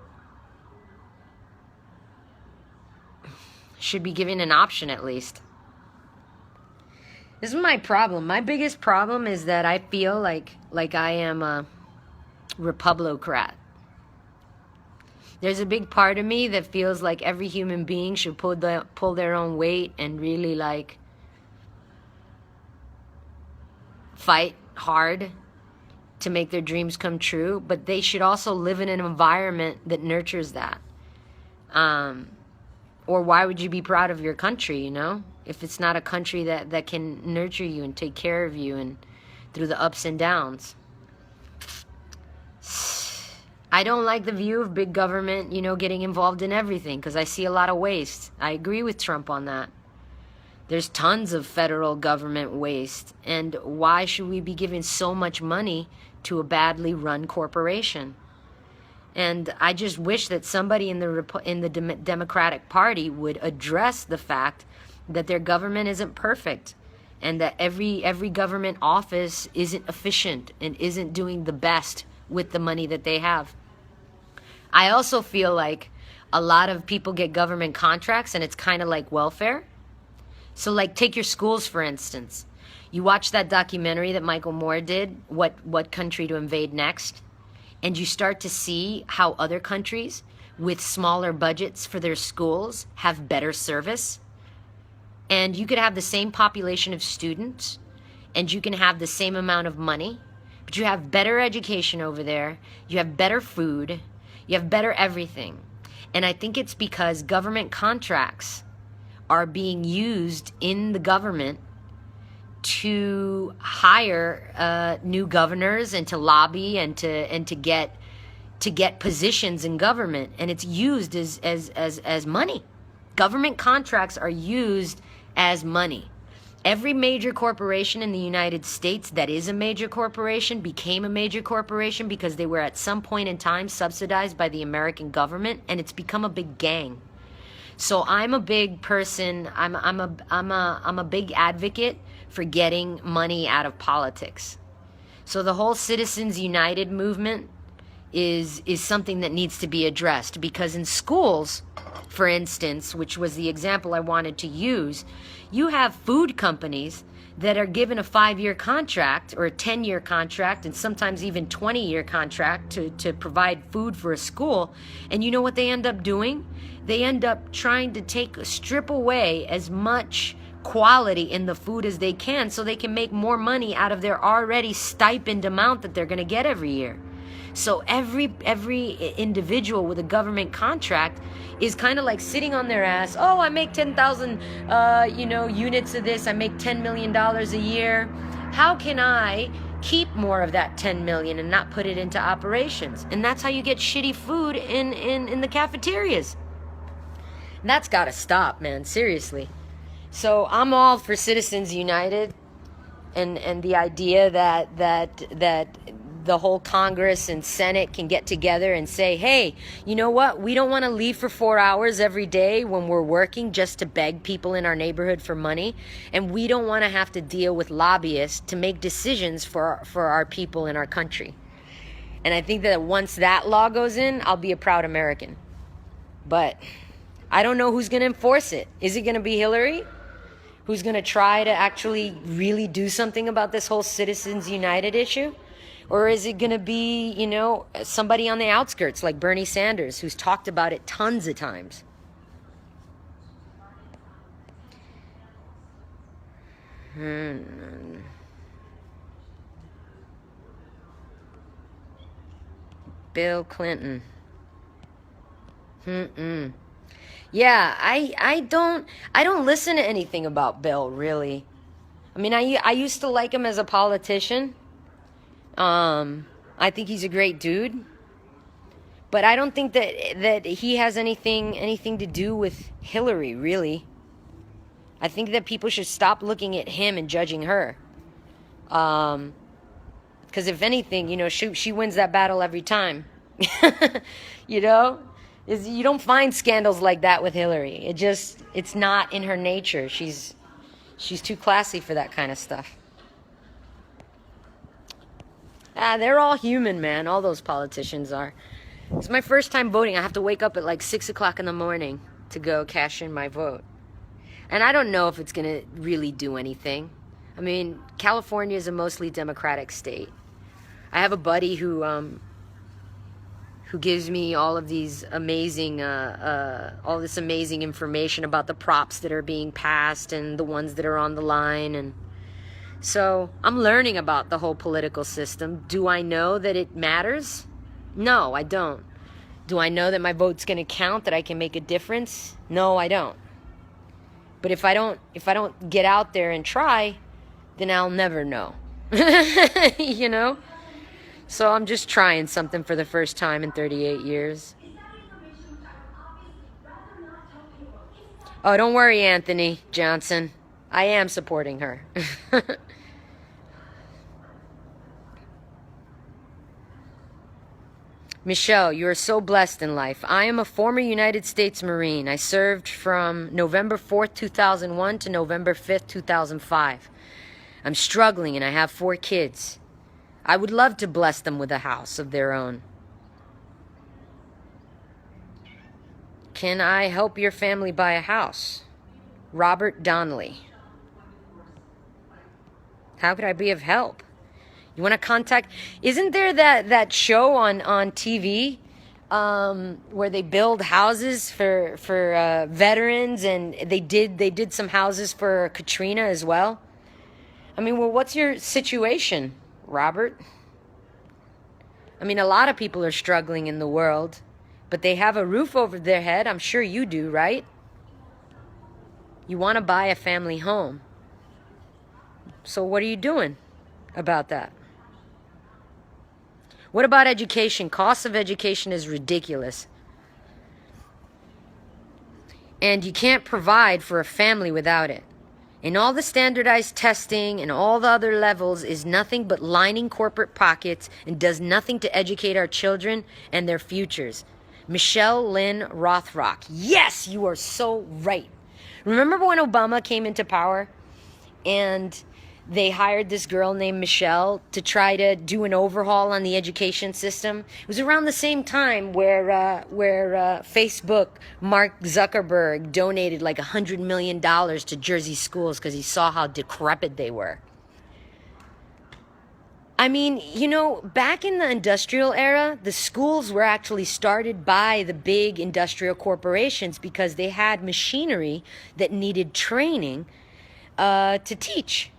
should be given an option at least. This is my problem. My biggest problem is that I feel like I am a Republicrat. There's a big part of me that feels like every human being should pull their own weight and really fight hard to make their dreams come true, but they should also live in an environment that nurtures that. Or why would you be proud of your country, you know, if it's not a country that can nurture you and take care of you and through the ups and downs? I don't like the view of big government, you know, getting involved in everything, because I see a lot of waste. I agree with Trump on that. There's tons of federal government waste, and why should we be giving so much money to a badly run corporation? And I just wish that somebody in the Democratic Party would address the fact that their government isn't perfect, and that every government office isn't efficient and isn't doing the best with the money that they have. I also feel like a lot of people get government contracts and it's kind of like welfare. So like take your schools, for instance. You watch that documentary that Michael Moore did, What Country to Invade Next? And you start to see how other countries with smaller budgets for their schools have better service. And you could have the same population of students and you can have the same amount of money, but you have better education over there, you have better food, you have better everything. And I think it's because government contracts are being used in the government to hire new governors and to lobby and to get positions in government, and it's used as money. Government contracts are used as money. Every major corporation in the United States that is a major corporation became a major corporation because they were at some point in time subsidized by the American government, and it's become a big gang. So I'm a big person. I'm a big advocate for getting money out of politics. So the whole Citizens United movement is something that needs to be addressed, because in schools, for instance, which was the example I wanted to use, you have food companies that are given a 5-year contract or a 10-year contract and sometimes even 20-year contract to provide food for a school. And you know what they end up doing? They end up trying to strip away as much quality in the food as they can so they can make more money out of their already stipend amount that they're going to get every year. So every individual with a government contract is kind of like sitting on their ass. Oh, I make 10,000 units of this. I make $10 million a year. How can I keep more of that 10 million and not put it into operations? And that's how you get shitty food in the cafeterias. That's got to stop, man. Seriously. So I'm all for Citizens United and the idea that the whole Congress and Senate can get together and say, hey, you know what? We don't want to leave for 4 hours every day when we're working just to beg people in our neighborhood for money. And we don't want to have to deal with lobbyists to make decisions for our people in our country. And I think that once that law goes in, I'll be a proud American. But I don't know who's going to enforce it. Is it going to be Hillary? Who's going to try to actually really do something about this whole Citizens United issue? Or is it going to be, somebody on the outskirts like Bernie Sanders, who's talked about it tons of times? Bill Clinton. Yeah, I don't listen to anything about Bill, really. I mean, I used to like him as a politician. I think he's a great dude, but I don't think that he has anything to do with Hillary, really. I think that people should stop looking at him and judging her. Because if anything, she wins that battle every time. You don't find scandals like that with Hillary. It's not in her nature. She's too classy for that kind of stuff. They're all human, man. All those politicians are. It's my first time voting. I have to wake up at like 6 o'clock in the morning to go cash in my vote. And I don't know if it's going to really do anything. I mean, California is a mostly Democratic state. I have a buddy who gives me all of these amazing, all this amazing information about the props that are being passed and the ones that are on the line. And So I'm learning about the whole political system. Do I know that it matters? No, I don't. Do I know that my vote's going to count, that I can make a difference? No, I don't. But if I don't get out there and try, then I'll never know. You know? So I'm just trying something for the first time in 38 years. Oh, don't worry, Anthony Johnson. I am supporting her. Michelle, you are so blessed in life. I am a former United States Marine. I served from November 4th, 2001 to November 5th, 2005. I'm struggling and I have 4 kids. I would love to bless them with a house of their own. Can I help your family buy a house? Robert Donnelly. How could I be of help? You want to contact... Isn't there that show on TV where they build houses for veterans, and they did some houses for Katrina as well? I mean, well, what's your situation, Robert? I mean, a lot of people are struggling in the world, but they have a roof over their head. I'm sure you do, right? You want to buy a family home. So what are you doing about that? What about education? Cost of education is ridiculous. And you can't provide for a family without it. And all the standardized testing and all the other levels is nothing but lining corporate pockets and does nothing to educate our children and their futures. Michelle Lynn Rothrock. Yes, you are so right. Remember when Obama came into power and they hired this girl named Michelle to try to do an overhaul on the education system? It was around the same time where Facebook, Mark Zuckerberg, donated like $100 million to Jersey schools because he saw how decrepit they were. I mean, you know, back in the industrial era, the schools were actually started by the big industrial corporations because they had machinery that needed training to teach.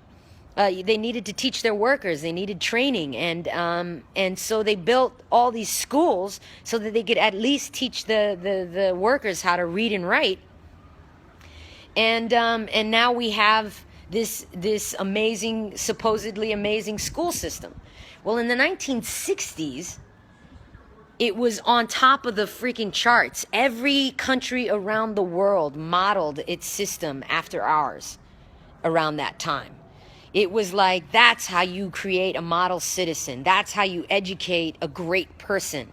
They needed to teach their workers. They needed training, and so they built all these schools so that they could at least teach the workers how to read and write. And now we have this amazing, supposedly amazing school system. Well, in the 1960s, it was on top of the freaking charts. Every country around the world modeled its system after ours around that time. It was like, that's how you create a model citizen. That's how you educate a great person.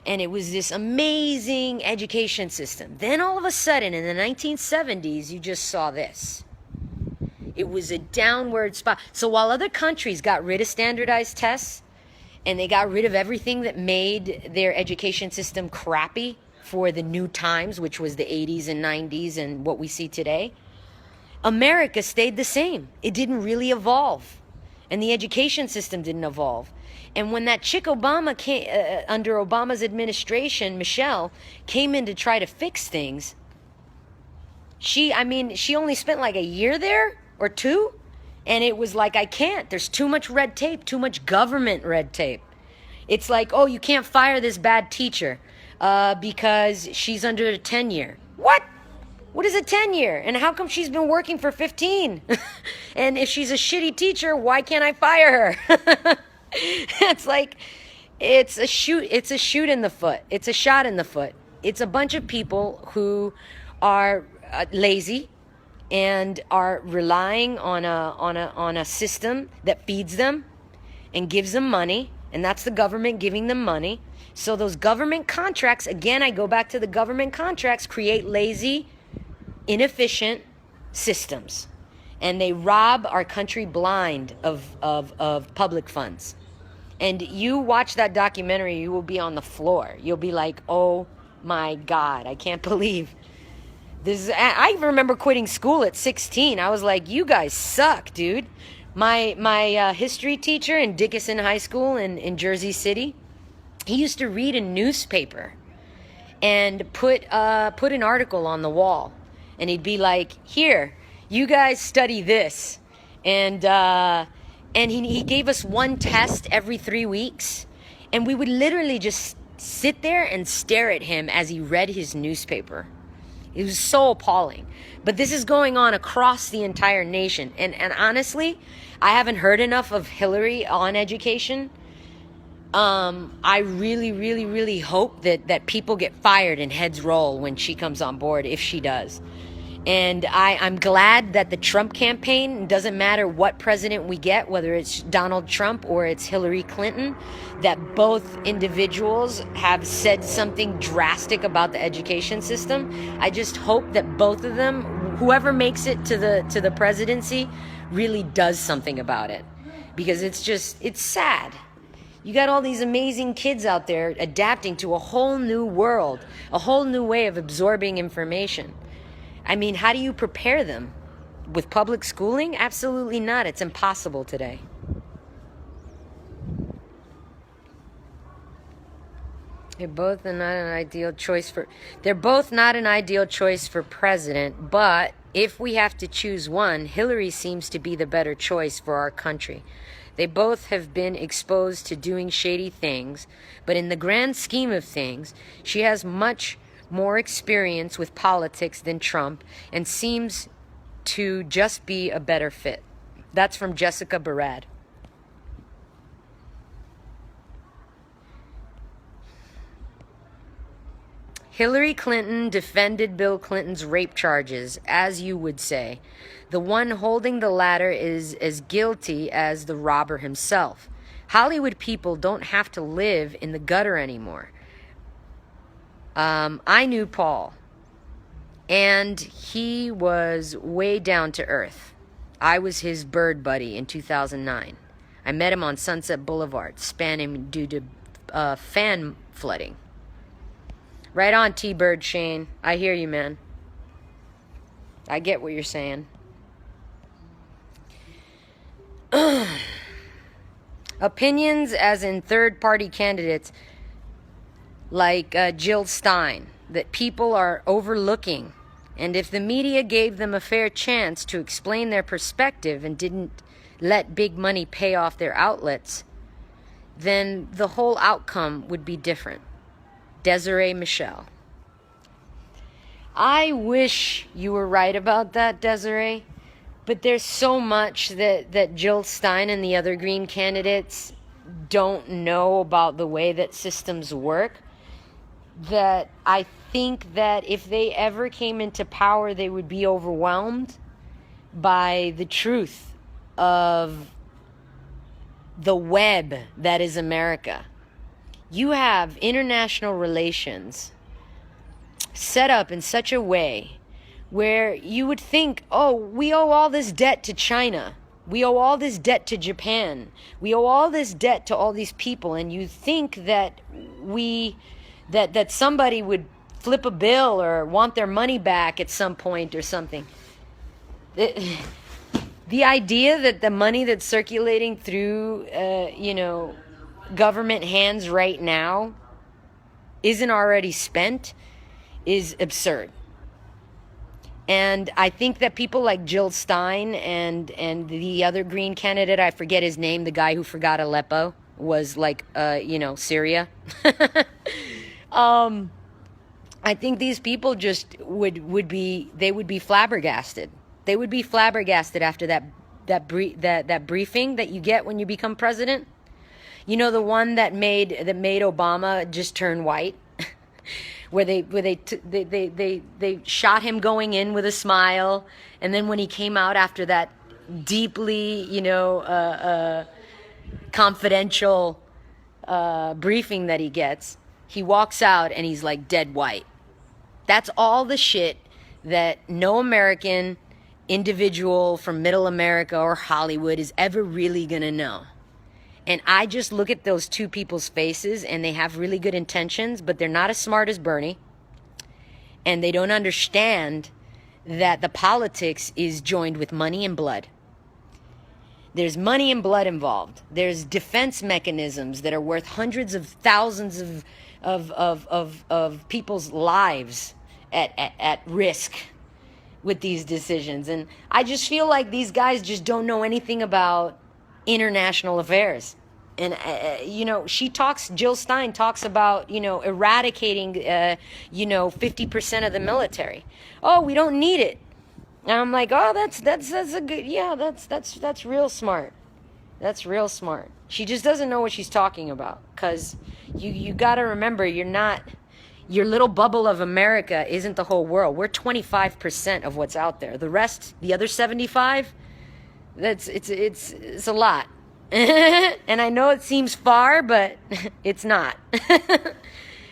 And it was this amazing education system. Then all of a sudden, in the 1970s, you just saw this. It was a downward spot. So while other countries got rid of standardized tests, and they got rid of everything that made their education system crappy for the new times, which was the 80s and 90s and what we see today, America stayed the same. It didn't really evolve. And the education system didn't evolve. And when that chick Obama came, under Obama's administration, Michelle, came in to try to fix things, she only spent like a year there or 2. And it was like, I can't. There's too much red tape, too much government red tape. It's like, oh, you can't fire this bad teacher because she's under a tenure. What? What is a tenure? And how come she's been working for 15? And if she's a shitty teacher, why can't I fire her? It's like, it's a shoot in the foot. It's a shot in the foot. It's a bunch of people who are lazy and are relying on a system that feeds them and gives them money, and that's the government giving them money. So those government contracts, again, I go back to the government contracts, create lazy, inefficient systems, and they rob our country blind of public funds. And you watch that documentary, you will be on the floor. You'll be like, oh my God, I can't believe this. I remember quitting school at 16. I was like, you guys suck, dude. My history teacher in Dickinson High School in Jersey City, he used to read a newspaper and put an article on the wall. And he'd be like, here, you guys study this. And he gave us one test every 3 weeks, and we would literally just sit there and stare at him as he read his newspaper. It was so appalling. But this is going on across the entire nation. And honestly, I haven't heard enough of Hillary on education. I really, really, really hope that people get fired and heads roll when she comes on board, if she does. And I'm glad that the Trump campaign, doesn't matter what president we get, whether it's Donald Trump or it's Hillary Clinton, that both individuals have said something drastic about the education system. I just hope that both of them, whoever makes it to the presidency, really does something about it. Because it's sad. You got all these amazing kids out there adapting to a whole new world, a whole new way of absorbing information. I mean, how do you prepare them? With public schooling? Absolutely not. It's impossible today. They're both not an ideal choice for president, but if we have to choose one, Hillary seems to be the better choice for our country. They both have been exposed to doing shady things, but in the grand scheme of things, she has much more experience with politics than Trump and seems to just be a better fit. That's from Jessica Barad. Hillary Clinton defended Bill Clinton's rape charges, as you would say. The one holding the ladder is as guilty as the robber himself. Hollywood people don't have to live in the gutter anymore. I knew Paul, and he was way down to earth. I was his bird buddy in 2009. I met him on Sunset Boulevard, spanning due to fan flooding. Right on, T-Bird Shane. I hear you, man. I get what you're saying. Opinions as in third-party candidates like Jill Stein that people are overlooking, and if the media gave them a fair chance to explain their perspective and didn't let big money pay off their outlets, then the whole outcome would be different. Desiree Michelle. I wish you were right about that, Desiree, but there's so much that Jill Stein and the other Green candidates don't know about the way that systems work, that I think that if they ever came into power, they would be overwhelmed by the truth of the web that is America. You have international relations set up in such a way where you would think, oh, we owe all this debt to China. We owe all this debt to Japan. We owe all this debt to all these people. And you think that that somebody would flip a bill or want their money back at some point or something. The idea that the money that's circulating through, government hands right now isn't already spent is absurd. And I think that people like Jill Stein and the other Green candidate, I forget his name, the guy who forgot Aleppo, was like, Syria. I think these people just would be flabbergasted. They would be flabbergasted after that briefing that you get when you become president. You know, the one that made Obama just turn white, where they shot him going in with a smile, and then when he came out after that deeply, confidential briefing that he gets, he walks out and he's like dead white. That's all the shit that no American individual from Middle America or Hollywood is ever really gonna know. And I just look at those two people's faces, and they have really good intentions, but they're not as smart as Bernie. And they don't understand that the politics is joined with money and blood. There's money and blood involved. There's defense mechanisms that are worth hundreds of thousands of people's lives at risk with these decisions. And I just feel like these guys just don't know anything about international affairs. And, Jill Stein talks about, eradicating, 50% of the military. Oh, we don't need it. And I'm like, oh, that's a good, yeah, that's real smart. That's real smart. She just doesn't know what she's talking about. Because you got to remember, your little bubble of America isn't the whole world. We're 25% of what's out there. The rest, the other 75, it's a lot. And I know it seems far, but it's not.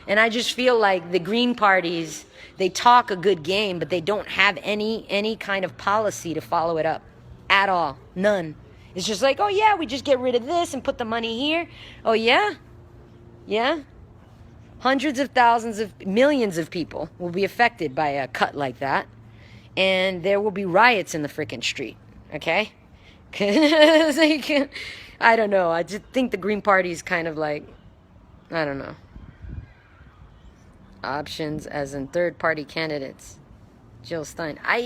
And I just feel like the Green parties, they talk a good game, but they don't have any kind of policy to follow it up at all. None. It's just like, oh yeah, we just get rid of this and put the money here. Oh yeah? Yeah? Hundreds of thousands of millions of people will be affected by a cut like that. And there will be riots in the frickin' street. Okay? I don't know. I just think the Green Party is kind of like, I don't know. Options as in third-party candidates. Jill Stein. I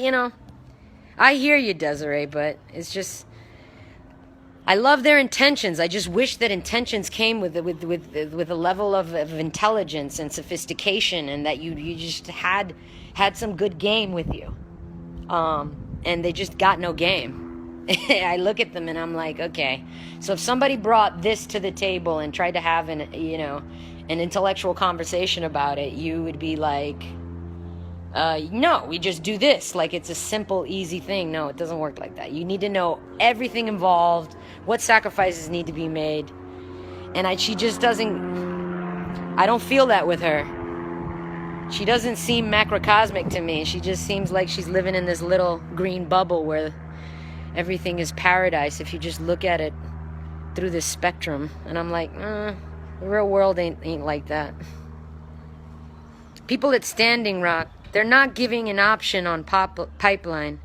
hear you, Desiree, but it's just, I love their intentions. I just wish that intentions came with a level of intelligence and sophistication, and that you just had some good game with you. And they just got no game. I look at them and I'm like, okay. So if somebody brought this to the table and tried to have an intellectual conversation about it, you would be like, no, we just do this. Like it's a simple, easy thing. No, it doesn't work like that. You need to know everything involved, what sacrifices need to be made. And she just doesn't, I don't feel that with her. She doesn't seem macrocosmic to me. She just seems like she's living in this little green bubble where everything is paradise if you just look at it through this spectrum. And I'm like, the real world ain't like that. People at Standing Rock, they're not giving an option on pipeline.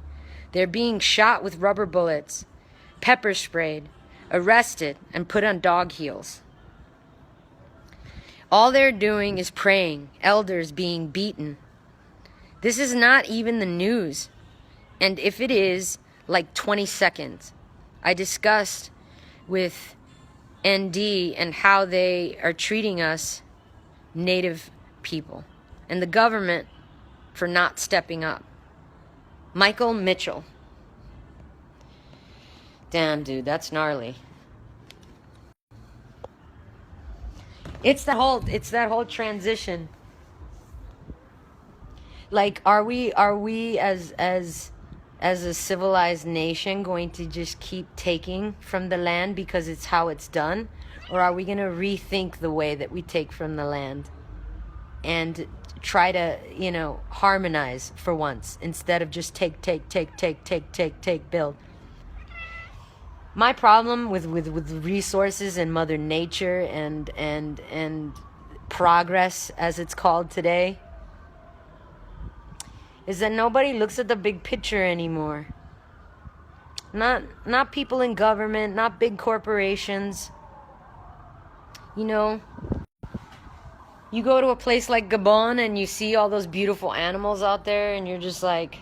They're being shot with rubber bullets, pepper sprayed, arrested, and put on dog heels. All they're doing is praying, elders being beaten. This is not even the news. And if it is, like 20 seconds. I discussed with ND and how they are treating us Native people and the government for not stepping up. Michael Mitchell. Damn, dude, that's gnarly. It's that whole transition. Like, are we as a civilized nation going to just keep taking from the land because it's how it's done? Or are we going to rethink the way that we take from the land and try to, harmonize for once instead of just take, build? My problem with resources and Mother Nature and progress, as it's called today, is that nobody looks at the big picture anymore. Not people in government, not big corporations. You go to a place like Gabon and you see all those beautiful animals out there and you're just like,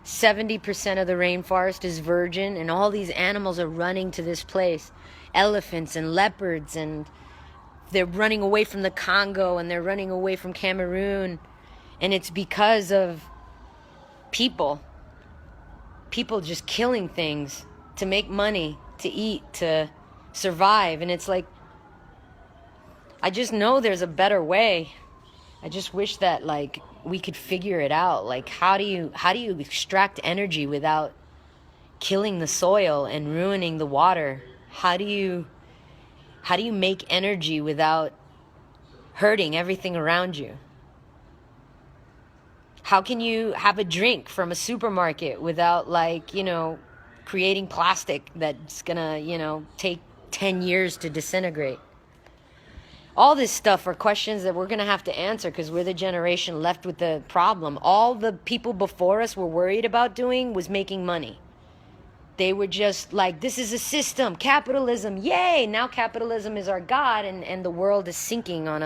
70% of the rainforest is virgin and all these animals are running to this place. Elephants and leopards, and they're running away from the Congo and they're running away from Cameroon. And it's because of people just killing things to make money, to eat, to survive. And it's like, I just know there's a better way. I just wish that we could figure it out. Like, how do you extract energy without killing the soil and ruining the water? How do you make energy without hurting everything around you? How can you have a drink from a supermarket without creating plastic that's gonna, take 10 years to disintegrate? All this stuff are questions that we're going to have to answer because we're the generation left with the problem. All the people before us were worried about doing was making money. They were just like, this is a system, capitalism, yay! Now capitalism is our god, and the world is sinking on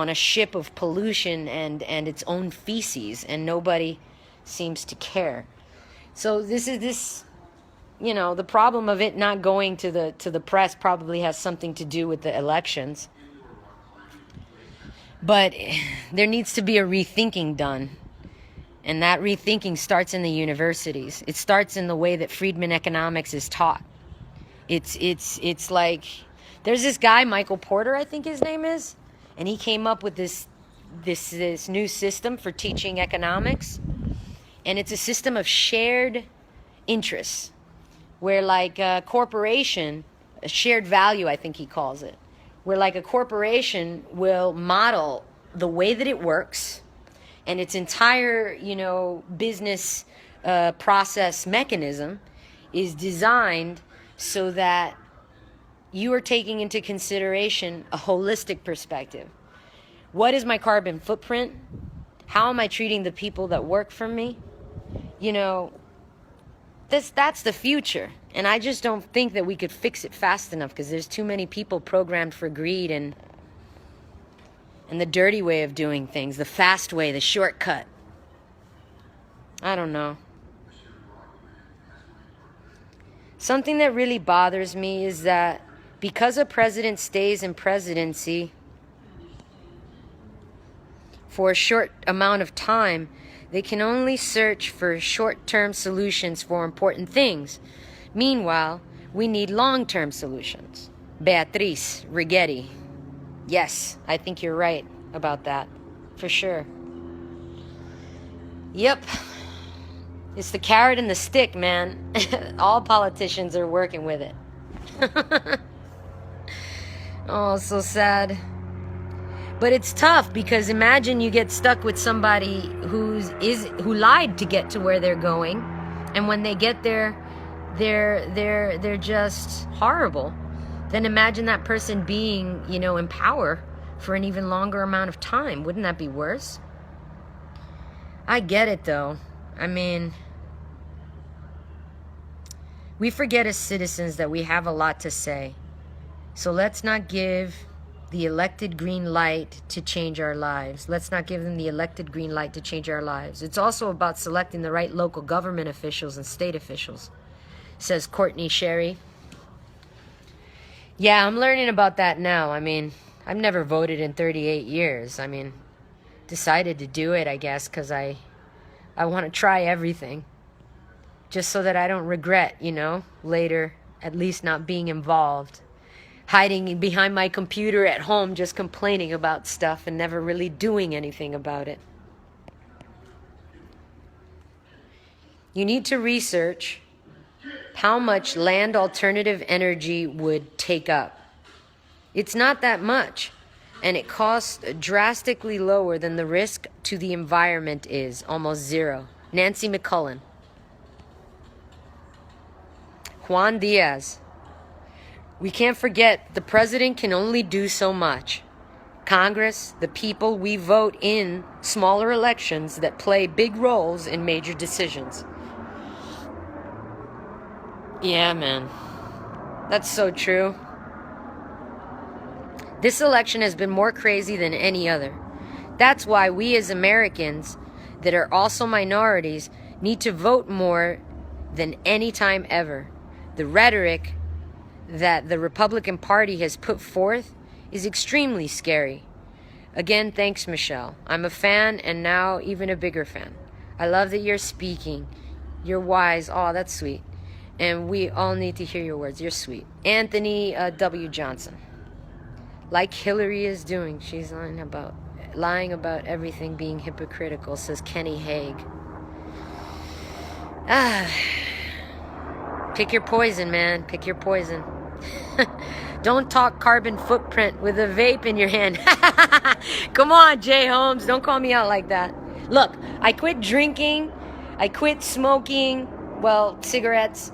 a ship of pollution and its own feces, and nobody seems to care. So the problem of it not going to the press probably has something to do with the elections. But there needs to be a rethinking done. And that rethinking starts in the universities. It starts in the way that Friedman economics is taught. It's like, there's this guy, Michael Porter, I think his name is, and he came up with this new system for teaching economics. And it's a system of shared interests, where like a corporation, a shared value, I think he calls it, where like a corporation will model the way that it works and its entire, business process mechanism is designed so that you are taking into consideration a holistic perspective. What is my carbon footprint? How am I treating the people that work for me? That's the future. And I just don't think that we could fix it fast enough, because there's too many people programmed for greed and the dirty way of doing things, the fast way, the shortcut. I don't know. Something that really bothers me is that because a president stays in presidency for a short amount of time, they can only search for short-term solutions for important things. Meanwhile, we need long-term solutions. Beatriz Righetti. Yes, I think you're right about that, for sure. Yep. It's the carrot and the stick, man. All politicians are working with it. Oh, so sad. But it's tough, because imagine you get stuck with somebody who lied to get to where they're going, and when they get there, they're just horrible. Then imagine that person being, in power for an even longer amount of time. Wouldn't that be worse? I get it, though. I mean, we forget as citizens that we have a lot to say. So let's not give the elected green light to change our lives. Let's not give them the elected green light to change our lives. It's also about selecting the right local government officials and state officials, says Courtney Sherry. Yeah, I'm learning about that now. I mean, I've never voted in 38 years. I mean, decided to do it, I guess, because I want to try everything. Just so that I don't regret, later at least not being involved. Hiding behind my computer at home, just complaining about stuff and never really doing anything about it. You need to research how much land alternative energy would take up. It's not that much, and it costs drastically lower than the risk to the environment is, almost zero. Nancy McCullen. Juan Diaz. We can't forget the president can only do so much. Congress, the people, we vote in smaller elections that play big roles in major decisions. Yeah, man. That's so true. This election has been more crazy than any other. That's why we as Americans, that are also minorities, need to vote more than any time ever. The rhetoric that the Republican Party has put forth is extremely scary. Again, thanks, Michelle. I'm a fan, and now even a bigger fan. I love that you're speaking. You're wise. Oh, that's sweet. And we all need to hear your words. You're sweet. Anthony W. Johnson. Like Hillary is doing. She's lying about everything being hypocritical, says Kenny Haig. Pick your poison, man. Pick your poison. Don't talk carbon footprint with a vape in your hand. Come on, Jay Holmes. Don't call me out like that. Look, I quit drinking. I quit smoking, cigarettes.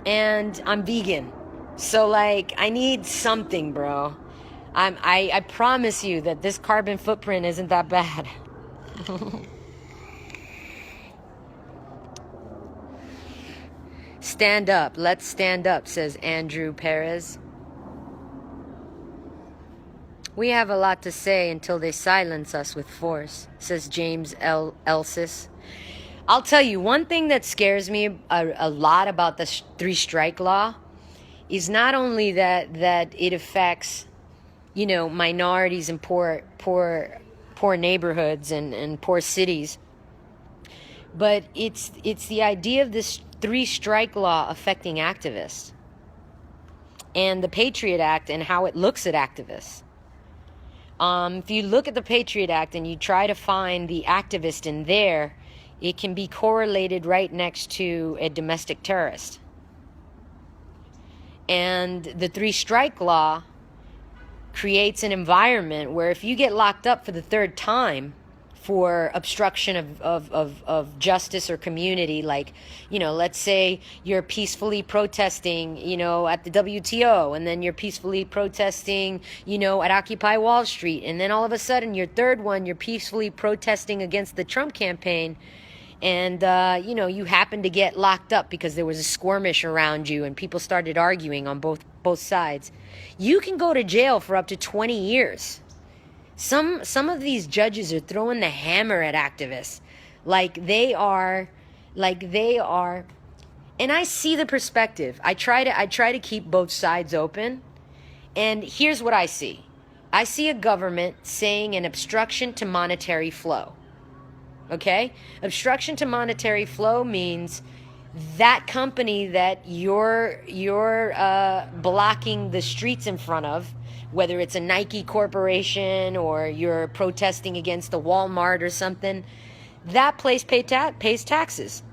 And I'm vegan. So, I need something, bro. I promise you that this carbon footprint isn't that bad. Stand up. Let's stand up, says Andrew Perez. We have a lot to say until they silence us with force, says James Elsis. I'll tell you, one thing that scares me a lot about the three-strike law is not only that it affects, you know, minorities and poor neighborhoods and poor cities, but it's the idea of this three-strike law affecting activists and the Patriot Act and how it looks at activists. If you look at the Patriot Act and you try to find the activist in there, it can be correlated right next to a domestic terrorist. And the three-strike law creates an environment where if you get locked up for the third time for obstruction of justice or community, like, you know, let's say you're peacefully protesting, you know, at the WTO, and then you're peacefully protesting, you know, at Occupy Wall Street, and then all of a sudden your third one, you're peacefully protesting against the Trump campaign, and you know, you happen to get locked up because there was a skirmish around you and people started arguing on both sides. You can go to jail for up to 20 years. Some of these judges are throwing the hammer at activists like they are, and I see the perspective. I try to keep both sides open, and here's what I see. I see a government saying an obstruction to monetary flow. Okay? Obstruction to monetary flow means that company that you're blocking the streets in front of, whether it's a Nike corporation or you're protesting against the Walmart or something, that place pays taxes.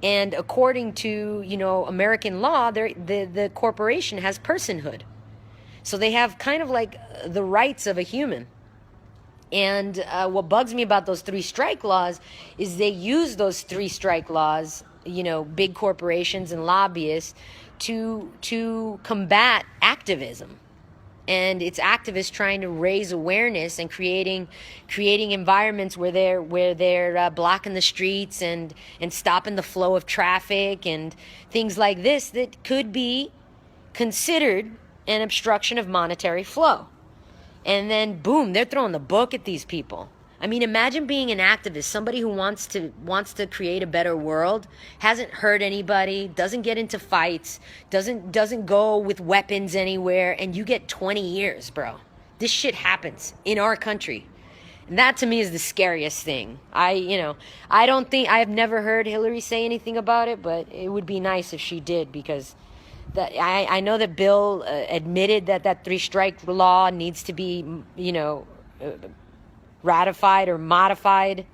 And according to, you know, American law, the corporation has personhood. So they have kind of like the rights of a human. And what bugs me about those three-strike laws is they use those three-strike laws, you know, big corporations and lobbyists, to combat activism. And it's activists trying to raise awareness and creating environments where they're blocking the streets and stopping the flow of traffic and things like this that could be considered an obstruction of monetary flow. And then boom, they're throwing the book at these people. I mean, imagine being an activist, somebody who wants to create a better world, hasn't hurt anybody, doesn't get into fights, doesn't go with weapons anywhere, and you get 20 years, bro. This shit happens in our country. And that to me is the scariest thing. I've never heard Hillary say anything about it, but it would be nice if she did, because I know that Bill admitted that three-strike law needs to be, you know, ratified or modified,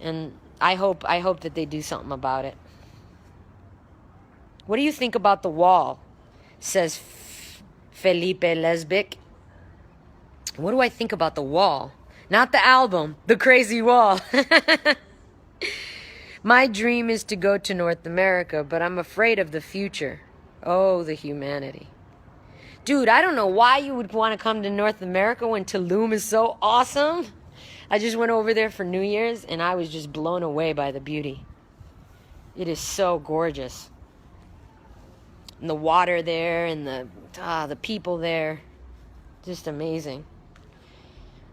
and I hope that they do something about it. What do you think about the wall? Says Felipe Lesbic. What do I think about the wall? Not the album, the crazy wall. My dream is to go to North America, but I'm afraid of the future. Oh, the humanity. Dude, I don't know why you would want to come to North America when Tulum is so awesome. I just went over there for New Year's, and I was just blown away by the beauty. It is so gorgeous. And the water there, and the people there. Just amazing.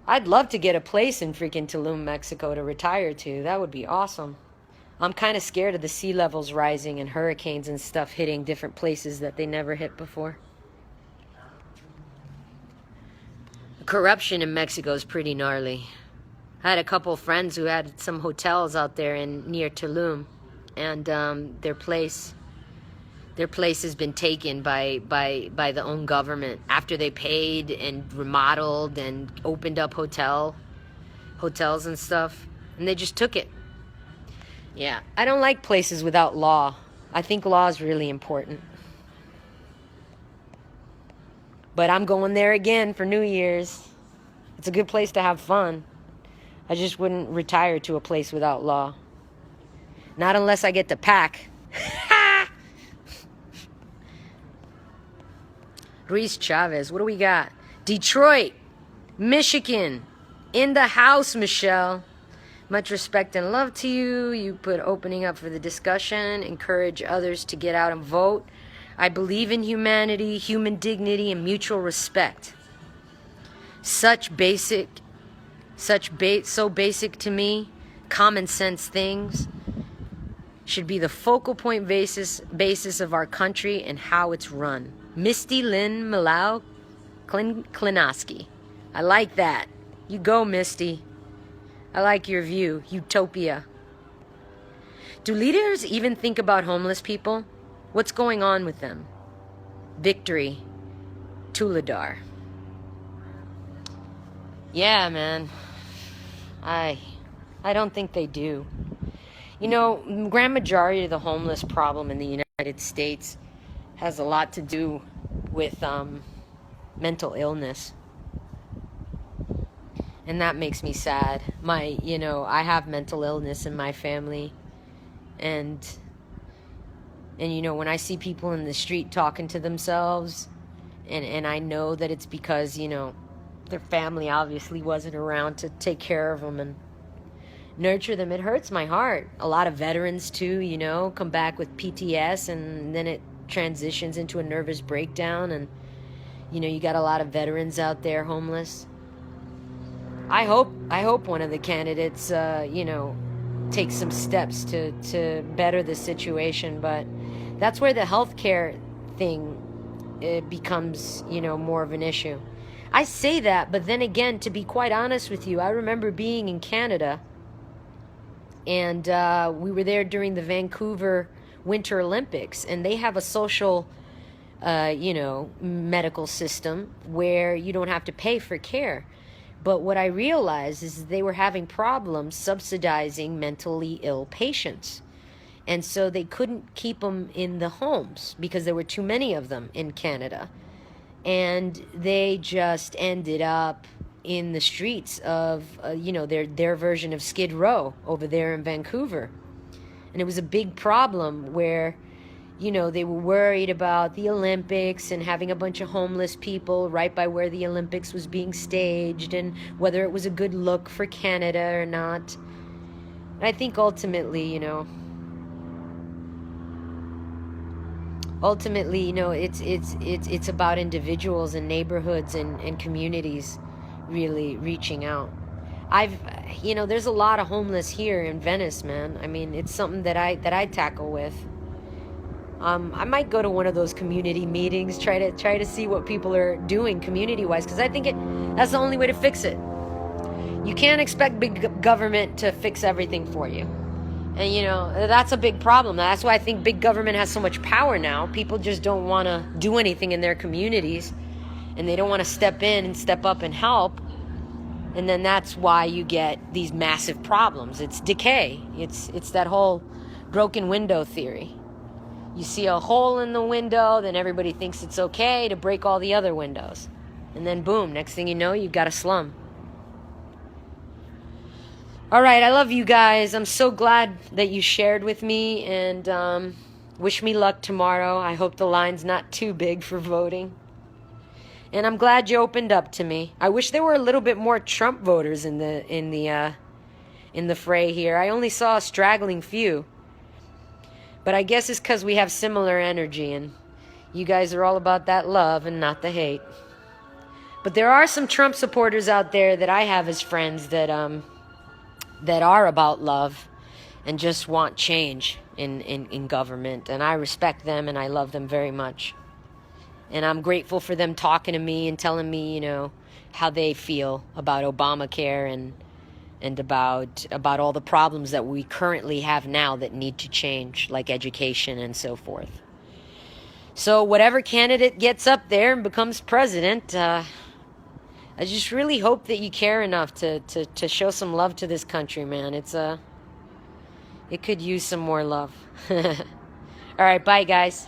I'd love to get a place in freaking Tulum, Mexico to retire to. That would be awesome. I'm kind of scared of the sea levels rising and hurricanes and stuff hitting different places that they never hit before. The corruption in Mexico is pretty gnarly. I had a couple of friends who had some hotels out there near Tulum, and their place has been taken by the own government after they paid and remodeled and opened up hotels and stuff, and they just took it. Yeah, I don't like places without law. I think law is really important. But I'm going there again for New Year's. It's a good place to have fun. I just wouldn't retire to a place without law. Not unless I get to pack. Ruiz Chavez, what do we got? Detroit, Michigan, in the house, Michelle. Much respect and love to you. You put opening up for the discussion, encourage others to get out and vote. I believe in humanity, human dignity, and mutual respect. So basic to me, common sense things. should be the focal point basis of our country and how it's run. Misty Lynn Malau Klinoski. I like that. You go, Misty. I like your view. Utopia. Do leaders even think about homeless people? What's going on with them? Victory. Tuladar. Yeah, man. I don't think they do. You know, grand majority of the homeless problem in the United States has a lot to do with mental illness. And that makes me sad. I have mental illness in my family. And when I see people in the street talking to themselves, and I know that it's because, their family obviously wasn't around to take care of them and nurture them, it hurts my heart. A lot of veterans too, come back with PTS, and then it transitions into a nervous breakdown, and you got a lot of veterans out there homeless. I hope one of the candidates takes some steps to better the situation, but that's where the healthcare thing becomes more of an issue. I say that, but then again, to be quite honest with you, I remember being in Canada, and we were there during the Vancouver Winter Olympics, and they have a social medical system where you don't have to pay for care. But what I realized is they were having problems subsidizing mentally ill patients. And so they couldn't keep them in the homes because there were too many of them in Canada. And they just ended up in the streets of, their version of Skid Row over there in Vancouver. And it was a big problem where, they were worried about the Olympics and having a bunch of homeless people right by where the Olympics was being staged, and whether it was a good look for Canada or not. And I think ultimately, it's about individuals and neighborhoods and communities really reaching out. There's a lot of homeless here in Venice, man. I mean, it's something that I tackle with. I might go to one of those community meetings, try to see what people are doing community-wise, because I think that's the only way to fix it. You can't expect big government to fix everything for you. And, that's a big problem. That's why I think big government has so much power now. People just don't want to do anything in their communities, and they don't want to step in and step up and help. And then that's why you get these massive problems. It's decay. It's that whole broken window theory. You see a hole in the window, then everybody thinks it's okay to break all the other windows. And then boom, next thing you know, you've got a slum. All right, I love you guys. I'm so glad that you shared with me, and wish me luck tomorrow. I hope the line's not too big for voting. And I'm glad you opened up to me. I wish there were a little bit more Trump voters in the fray here. I only saw a straggling few. But I guess it's because we have similar energy, and you guys are all about that love and not the hate. But there are some Trump supporters out there that I have as friends that are about love and just want change in government. And I respect them and I love them very much. And I'm grateful for them talking to me and telling me, how they feel about Obamacare and about all the problems that we currently have now that need to change, like education and so forth. So whatever candidate gets up there and becomes president, I just really hope that you care enough to show some love to this country, man. It could use some more love. All right, bye, guys.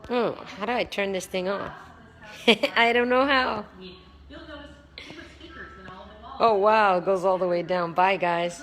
How do I turn this thing off? I don't know how. Oh, wow, it goes all the way down. Bye, guys.